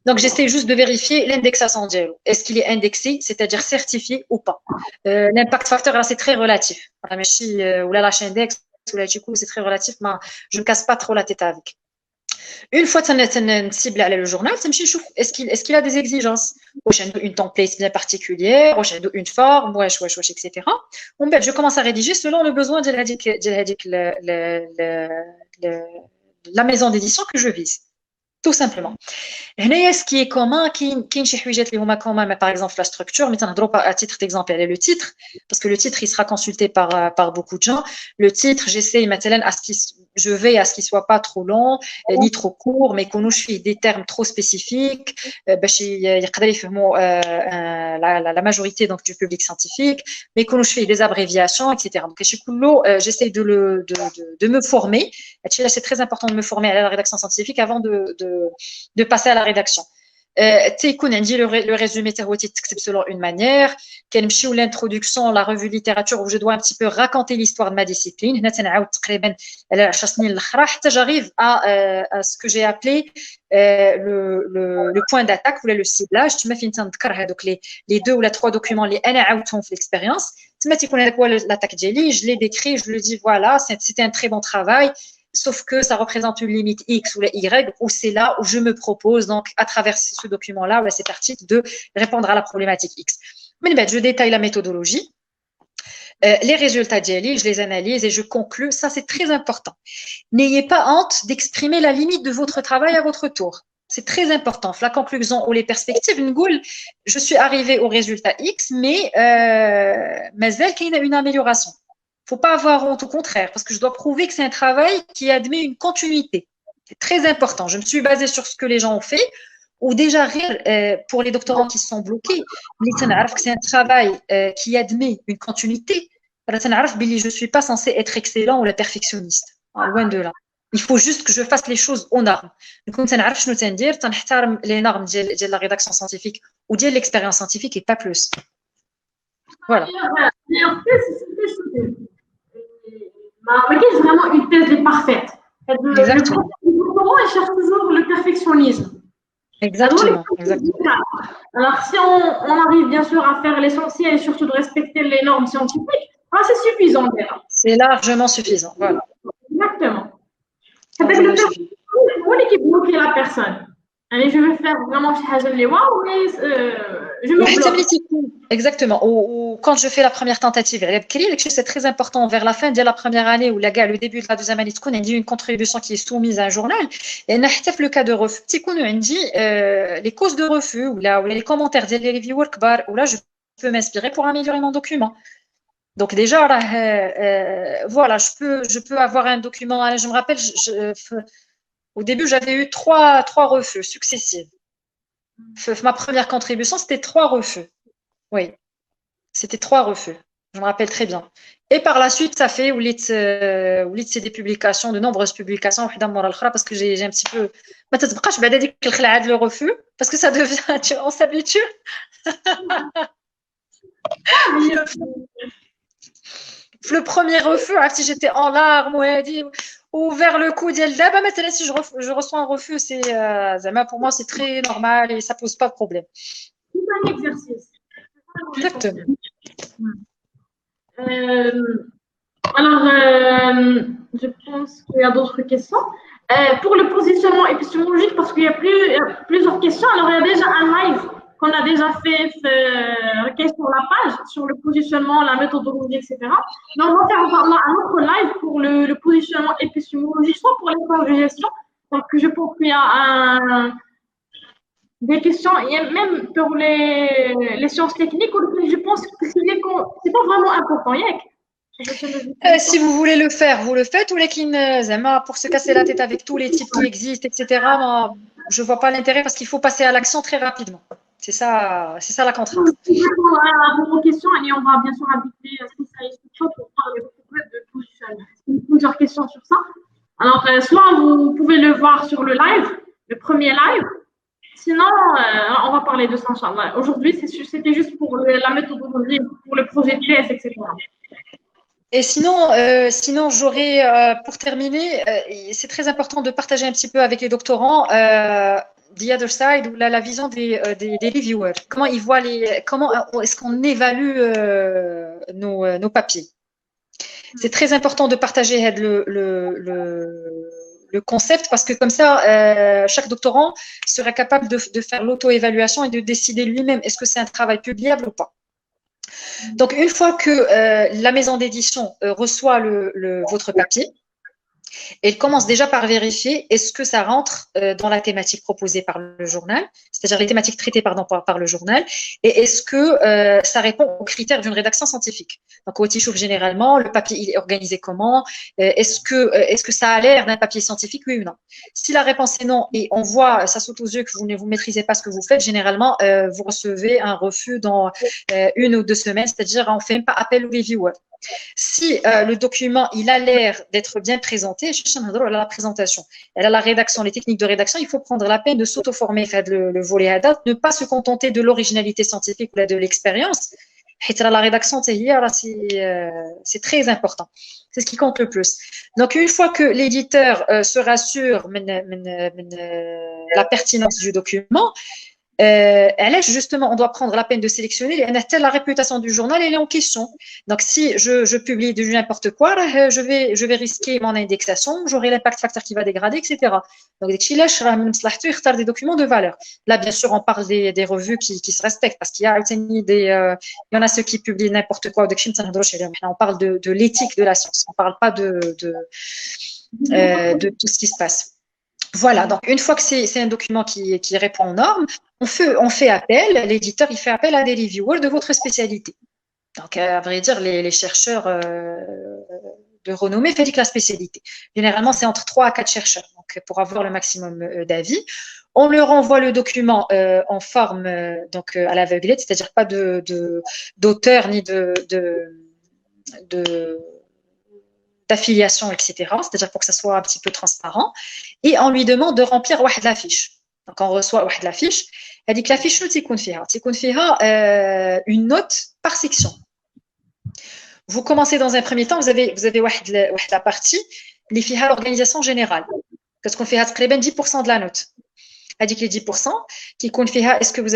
Donc, j'essaie juste de vérifier l'indexation d'Yellow. Est-ce qu'il est indexé, c'est-à-dire certifié ou pas. L'impact facteur, là, c'est très relatif. Ou la lâche index, ou la chikou, c'est très relatif, mais je ne me casse pas trop la tête avec. Une fois que tu as ciblé le journal, est-ce qu'il a des exigences? Une template bien particulière, une forme, etc. Je commence à rédiger selon le besoin de la maison d'édition que je vise. Tout simplement. Ce qui est commun, par exemple la structure, mais à titre d'exemple, elle est le titre, parce que le titre, il sera consulté par beaucoup de gens. Le titre, j'essaie maintenant je veille à ce qu'il soit pas trop long, ni trop court, mais qu'on nous des termes trop spécifiques, la majorité donc du public scientifique, mais qu'on nous des abréviations, etc. Donc, j'essaie de me former. C'est très important de me former à la rédaction scientifique avant de passer à la rédaction. Le résumé selon une manière, l'introduction, la revue littérature où je dois un petit peu raconter l'histoire de ma discipline. J'arrive à ce que j'ai appelé le point d'attaque ou le ciblage. Tu m'as fait donc les 2 ou les 3 documents, les l'expérience. L'attaque je l'ai décrit, je le dis voilà, c'était un très bon travail. Sauf que ça représente une limite X ou la Y, où c'est là où je me propose, donc à travers ce document-là, ou cet article, de répondre à la problématique X. Mais je détaille la méthodologie, les résultats d'Yali, je les analyse et je conclus. Ça, c'est très important. N'ayez pas honte d'exprimer la limite de votre travail à votre tour. C'est très important. La conclusion ou les perspectives, je suis arrivée au résultat X, mais il y a une amélioration. Il ne faut pas avoir honte, au contraire, parce que je dois prouver que c'est un travail qui admet une continuité. C'est très important. Je me suis basée sur ce que les gens ont fait, ou déjà, pour les doctorants qui sont bloqués, que c'est un travail qui admet une continuité. Je ne suis pas censée être excellent ou la perfectionniste. Loin de là. Il faut juste que je fasse les choses aux normes. Donc, les normes de la rédaction scientifique ou de l'expérience scientifique et pas plus. Voilà. Mais c'est vraiment une thèse parfaite. Exactement. Le doctorant, il cherche toujours le perfectionnisme. Exactement. Alors, si on arrive bien sûr à faire l'essentiel et surtout de respecter les normes scientifiques, c'est suffisant déjà. C'est largement suffisant. Voilà. Exactement. C'est le perfectionnisme qui bloque la personne. Allez, je vais faire vraiment chez waouh, mais je me bloque. Exactement. Ou quand je fais la première tentative, c'est très important vers la fin de la première année ou le début de la deuxième année, on a dit une contribution qui est soumise à un journal. Et le cas de refus, on dit les causes de refus ou les commentaires des reviewers, ou là je peux m'inspirer pour améliorer mon document. Donc déjà, voilà, je peux avoir un document. Je me rappelle, au début, j'avais eu trois refus successifs. Ma première contribution, c'était 3 refus. Oui, c'était 3 refus. Je me rappelle très bien. Et par la suite, ça fait c'est des publications, de nombreuses publications, parce que j'ai un petit peu. Le refus, parce que ça devient. On s'habitue. Le premier refus, si j'étais en larmes, ou vers le coup mais si je reçois un refus, c'est pour moi c'est très normal et ça pose pas de problème. C'est un exercice. Exactement. Alors, je pense qu'il y a d'autres questions. Pour le positionnement épistémologique, parce qu'il y a plusieurs questions, alors il y a déjà un live qu'on a déjà fait sur la page, sur le positionnement, la méthodologie, etc. Mais on va faire un autre live pour le positionnement épistémologique, soit pour les phases de gestion, donc je pense qu'il y a des questions, et même pour les sciences techniques, je pense que c'est pas vraiment important. Si vous voulez le faire, vous le faites, ou pour se casser la tête avec tous les types qui existent, etc. Je ne vois pas l'intérêt parce qu'il faut passer à l'action très rapidement. C'est ça la contrainte. À vos questions, et on va bien sûr inviter un spécialiste pour parler de positionnement. Plusieurs questions sur ça. Alors, soit vous pouvez le voir sur le live, le premier live. Sinon, on va parler de ça, Inch'Allah. Aujourd'hui, c'était juste pour la méthodologie, pour le projet de thèse, etc. Et sinon j'aurais, pour terminer, c'est très important de partager un petit peu avec les doctorants the other side ou la vision des reviewers. Comment ils voient comment est-ce qu'on évalue nos papiers. C'est très important de partager le concept parce que comme ça, chaque doctorant sera capable de faire l'auto-évaluation et de décider lui-même est-ce que c'est un travail publiable ou pas. Donc, une fois que la maison d'édition reçoit votre papier, elle commence déjà par vérifier est-ce que ça rentre dans la thématique proposée par le journal, c'est-à-dire les thématiques traitées par le journal, et est-ce que ça répond aux critères d'une rédaction scientifique. Donc, au Tichouf, généralement, le papier il est organisé comment, est-ce que ça a l'air d'un papier scientifique, oui ou non. Si la réponse est non, et on voit, ça saute aux yeux que vous ne maîtrisez pas ce que vous faites, généralement, vous recevez un refus dans 1 ou 2 semaines, c'est-à-dire on ne fait même pas appel aux reviewers. Si le document il a l'air d'être bien présenté, je cherche la présentation, elle a la rédaction, les techniques de rédaction, il faut prendre la peine de s'auto-former, faire le volet à date, ne pas se contenter de l'originalité scientifique ou de l'expérience. La rédaction, c'est très important. C'est ce qui compte le plus. Donc, une fois que l'éditeur se rassure de la pertinence du document, justement, on doit prendre la peine de sélectionner la réputation du journal, elle est en question. Donc, si je publie du n'importe quoi, je vais risquer mon indexation, j'aurai l'impact facteur qui va dégrader, etc. Donc, des documents de valeur. Là, bien sûr, on parle des revues qui se respectent parce qu'il il y en a ceux qui publient n'importe quoi. On parle de l'éthique de la science. On ne parle pas de tout ce qui se passe. Voilà, donc une fois que c'est un document qui répond aux normes, on fait appel, l'éditeur il fait appel à des reviewers de votre spécialité. Donc à vrai dire, les chercheurs de renommée fait que la spécialité. Généralement, c'est entre 3 à 4 chercheurs, donc pour avoir le maximum d'avis. On leur envoie le document en forme donc à l'aveuglette, c'est-à-dire pas d'auteur ni d'affiliation, etc. C'est-à-dire pour que ça soit un petit peu transparent. Et on lui demande de remplir la fiche. Donc, on reçoit la fiche. Elle dit que la fiche, une note par section. Vous commencez dans un premier temps, vous avez la partie, l'organisation générale. Parce qu'on fait 10% de la note. Elle dit que les 10% qui compte est-ce que vous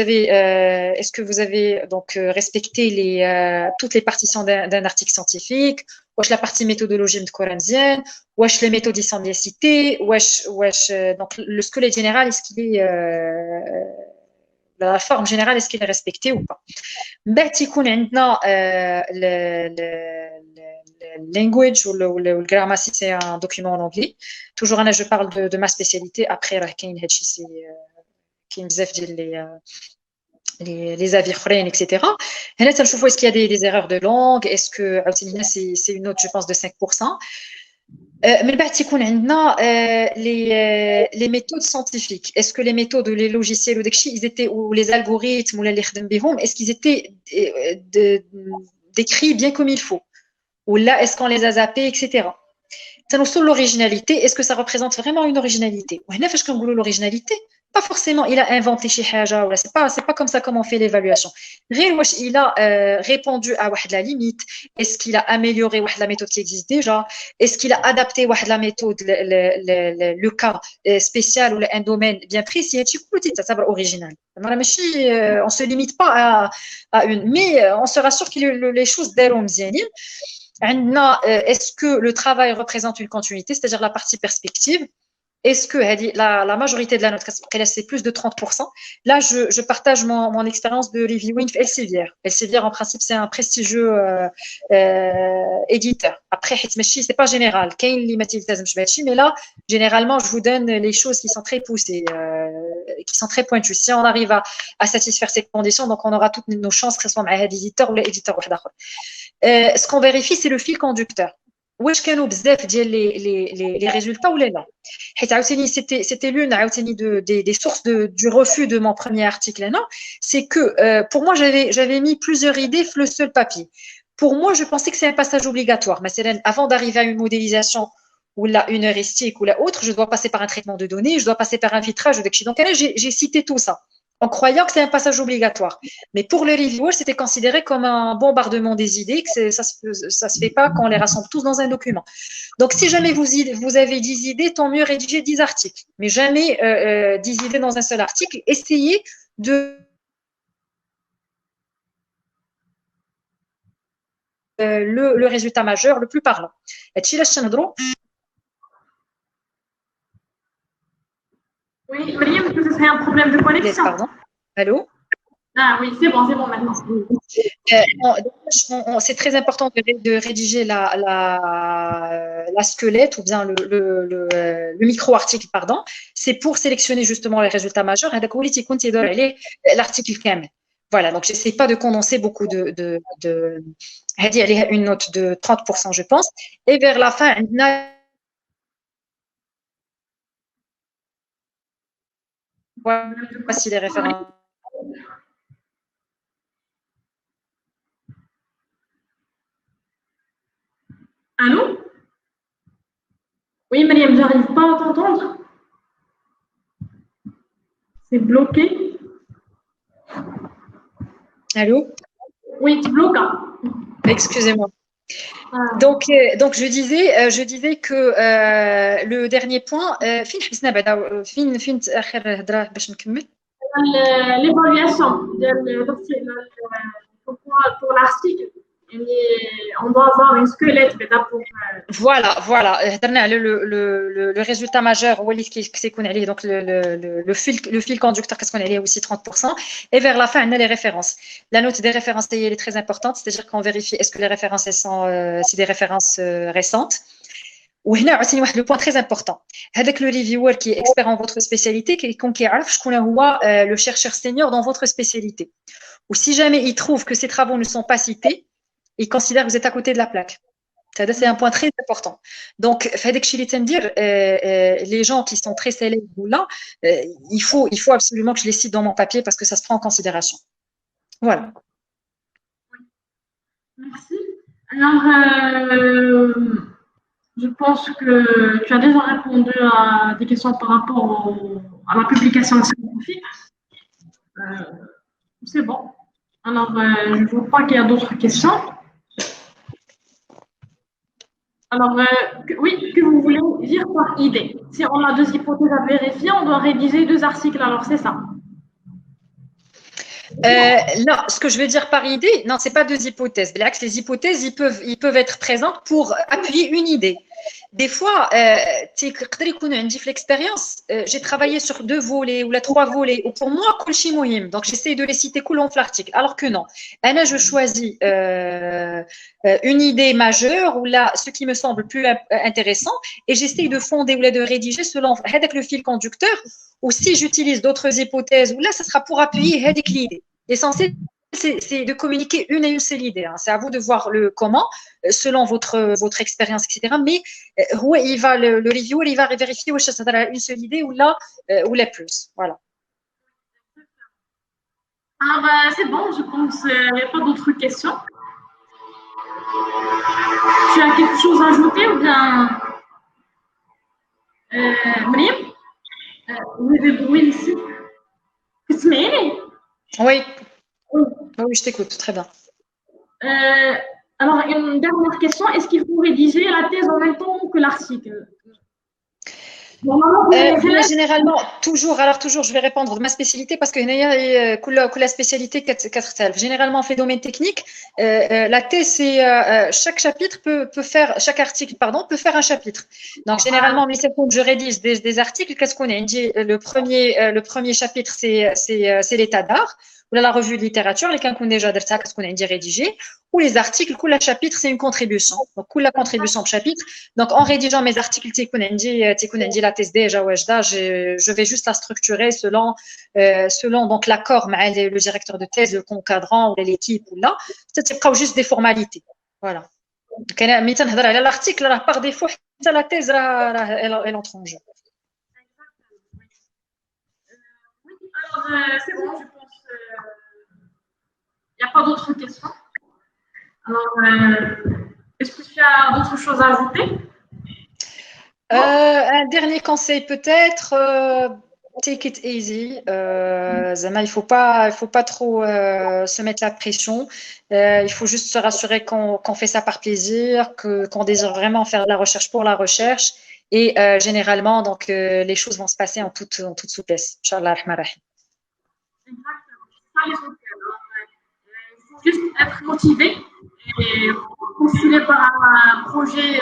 avez donc respecté toutes les partitions d'un article scientifique, wesh la partie méthodologie de coranzienne, wesh les méthodes sont bien citées, donc le squelette général est-ce qu'il est la forme générale est-ce qu'il est respecté ou pas. بعد تكون عندنا language ou le grammaire, c'est un document en anglais. Toujours, je parle de ma spécialité. Après, les avis, etc. Est-ce qu'il y a des erreurs de langue? Est-ce que c'est une note, je pense, de 5%? Mais les méthodes scientifiques. Est-ce que les méthodes, les logiciels ou les algorithmes est-ce qu'ils étaient décrits bien comme il faut? Ou là, est-ce qu'on les a zappés, etc. L'originalité, est-ce que ça représente vraiment une originalité? L'originalité, pas forcément, il a inventé chez Haja, c'est pas comme ça comme on fait l'évaluation. Il a répondu à la limite. Est-ce qu'il a amélioré la méthode qui existe déjà? Est-ce qu'il a adapté la méthode, le cas spécial ou un domaine bien précis? C'est original. On ne se limite pas à une, mais on se rassure que les choses d'Erom Zianim. Est-ce que le travail représente une continuité, c'est-à-dire la partie perspective? Est-ce que la majorité de la note, c'est plus de 30%? Là, je partage mon expérience de reviewing Elsevier. Elsevier, en principe, c'est un prestigieux éditeur. Après, c'est pas général. Mais là, généralement, je vous donne les choses qui sont très poussées, qui sont très pointues. Si on arrive à satisfaire ces conditions, donc on aura toutes nos chances que ce soit un éditeur ou l'éditeur. Ce qu'on vérifie, c'est le fil conducteur. Où est-ce qu'il y a les résultats ou les non? C'était l'une des sources du refus de mon premier article. C'est que pour moi, j'avais mis plusieurs idées sur le seul papier. Pour moi, je pensais que c'est un passage obligatoire. Mais avant d'arriver à une modélisation ou là une heuristique ou la autre, je dois passer par un traitement de données, je dois passer par un filtrage. Donc, j'ai cité tout ça en croyant que c'est un passage obligatoire. Mais pour le reviewer, c'était considéré comme un bombardement des idées, que ça se fait pas quand on les rassemble tous dans un document. Donc, si jamais vous avez 10 idées, tant mieux rédiger 10 articles. Mais jamais 10 idées dans un seul article. Essayez de le résultat majeur le plus parlant. Oui, Mariam, que ce serait un problème de connexion. Pardon. Allô? Ah oui, c'est bon maintenant. C'est très important de rédiger la squelette ou bien le micro-article, pardon. C'est pour sélectionner justement les résultats majeurs. L'article KM. Voilà, donc j'essaie pas de condenser beaucoup de une note de 30%, je pense. Et vers la fin, voici les références. Allô? Oui, Mariam, j'arrive pas à t'entendre. C'est bloqué. Allô? Oui, tu bloques. Excusez-moi. Donc, je disais que le dernier point, l'évaluation pour l'article. On doit avoir un squelette pour. Voilà. Le résultat majeur, donc le fil conducteur, qu'est-ce qu'on a aussi 30%. Et vers la fin, on a les références. La note des références, elle est très importante, c'est-à-dire qu'on vérifie est-ce que les références c'est des références récentes. Ou le point très important. Avec le reviewer qui est expert en votre spécialité, qui est le chercheur senior dans votre spécialité. Ou si jamais il trouve que ces travaux ne sont pas cités, il considère que vous êtes à côté de la plaque. C'est un point très important. Donc, les gens qui sont très célèbres là, il faut absolument que je les cite dans mon papier parce que ça se prend en considération. Voilà. Merci. Alors, je pense que tu as déjà répondu à des questions par rapport à la publication scientifique. C'est bon. Alors, je ne vois pas qu'il y a d'autres questions. Alors, oui, que vous voulez dire par idée. Si on a deux hypothèses à vérifier, on doit rédiger deux articles. Alors, c'est ça. Non, ce que je veux dire par idée, non, c'est pas deux hypothèses. Les hypothèses, ils peuvent être présentes pour appuyer une idée. Des fois, l'expérience, j'ai travaillé sur 2 volets ou 3 volets, ou pour moi, donc j'essaie de les citer dans l'article, alors que non. Là, je choisis une idée majeure ou là, ce qui me semble plus intéressant, et j'essaie de fonder ou de rédiger selon avec le fil conducteur, ou si j'utilise d'autres hypothèses, ou là, ça sera pour appuyer avec l'idée. L'essentiel, c'est de communiquer une et une seule idée. Hein. C'est à vous de voir le comment, selon votre expérience, etc. Mais le reviewer, il va vérifier où ça une seule idée ou là, ou la plus. Voilà. Alors, c'est bon, je pense qu'il n'y a pas d'autres questions. Tu as quelque chose à ajouter ou bien Mariam, vous avez bruit ici. Oui. Oui, je t'écoute, très bien. Alors, une dernière question, est-ce qu'il faut rédiger la thèse en même temps que l'article? Généralement, toujours, je vais répondre de ma spécialité parce que la spécialité 4 généralement, en fait domaine technique, la thèse, c'est chaque chapitre chaque article, peut faire un chapitre. Donc, généralement, mais c'est quand je rédige des articles, qu'est-ce qu'on a dit? Le premier chapitre, c'est l'état d'art. Ou la revue de littérature, les qu'on déjà qu'est-ce qu'on a dit rédigé, ou les articles, le chapitre, c'est une contribution. Donc, la contribution de chapitre. Donc, en rédigeant mes articles, la thèse déjà, je vais juste la structurer selon donc l'accord avec le directeur de thèse, le concadrant ou l'équipe ou là. C'est pas juste des formalités. Voilà. L'article, par défaut, la thèse, elle entre en jeu. Oui, alors, c'est bon, je pense. Il n'y a pas d'autres questions. Alors, est-ce que tu as d'autres choses à ajouter? Un dernier conseil peut-être, take it easy. Zama, il faut pas trop se mettre la pression. Il faut juste se rassurer qu'on fait ça par plaisir, qu'on désire vraiment faire de la recherche pour la recherche. Et généralement, donc, les choses vont se passer en toute souplesse. Inch'Allah, Rahman Rahim. Exactement. C'est ça l'essentiel. Il faut juste être motivé et postuler par un projet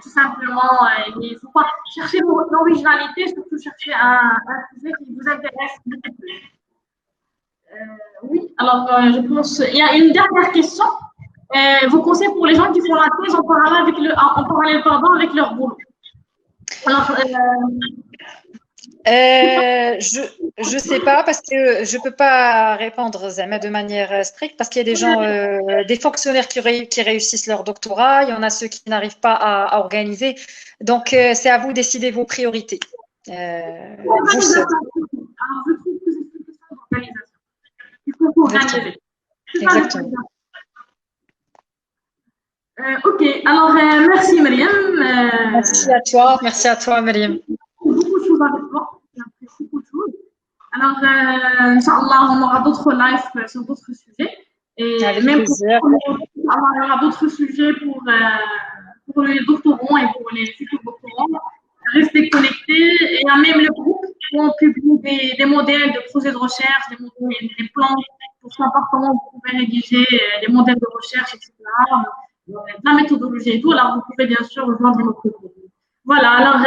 tout simplement. Il ne faut pas chercher l'originalité, surtout chercher un sujet qui vous intéresse beaucoup plus. Oui, alors je pense. Il y a une dernière question. Vos conseils pour les gens qui font la thèse en parallèle, avec leur boulot. Alors, je sais pas parce que je peux pas répondre Zama, de manière stricte parce qu'il y a des gens, des fonctionnaires qui réussissent leur doctorat, il y en a ceux qui n'arrivent pas à organiser. Donc c'est à vous de décider vos priorités. Vous seul. Alors, je trouve que c'est une question d'organisation. Il faut s'organiser. Exactement. Ok, alors merci Mariam. Merci à toi Mariam. Beaucoup de choses avec toi, j'ai appris beaucoup de choses. Alors, Inch'Allah, on aura d'autres lives sur d'autres sujets. Et avec même plaisir. il y aura d'autres sujets pour les doctorants et pour les futurs doctorants. Restez connectés. Et il y a même le groupe où on publie des modèles de projets de recherche, des plans pour savoir comment vous pouvez rédiger des modèles de recherche, etc. La méthodologie et tout. Alors, vous pouvez bien sûr rejoindre notre groupe. Voilà, alors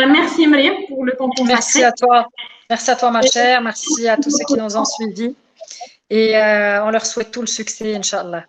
merci Mariam pour le temps consacré. Merci à toi ma chère, merci à tous ceux qui nous ont suivis et on leur souhaite tout le succès, Inch'Allah.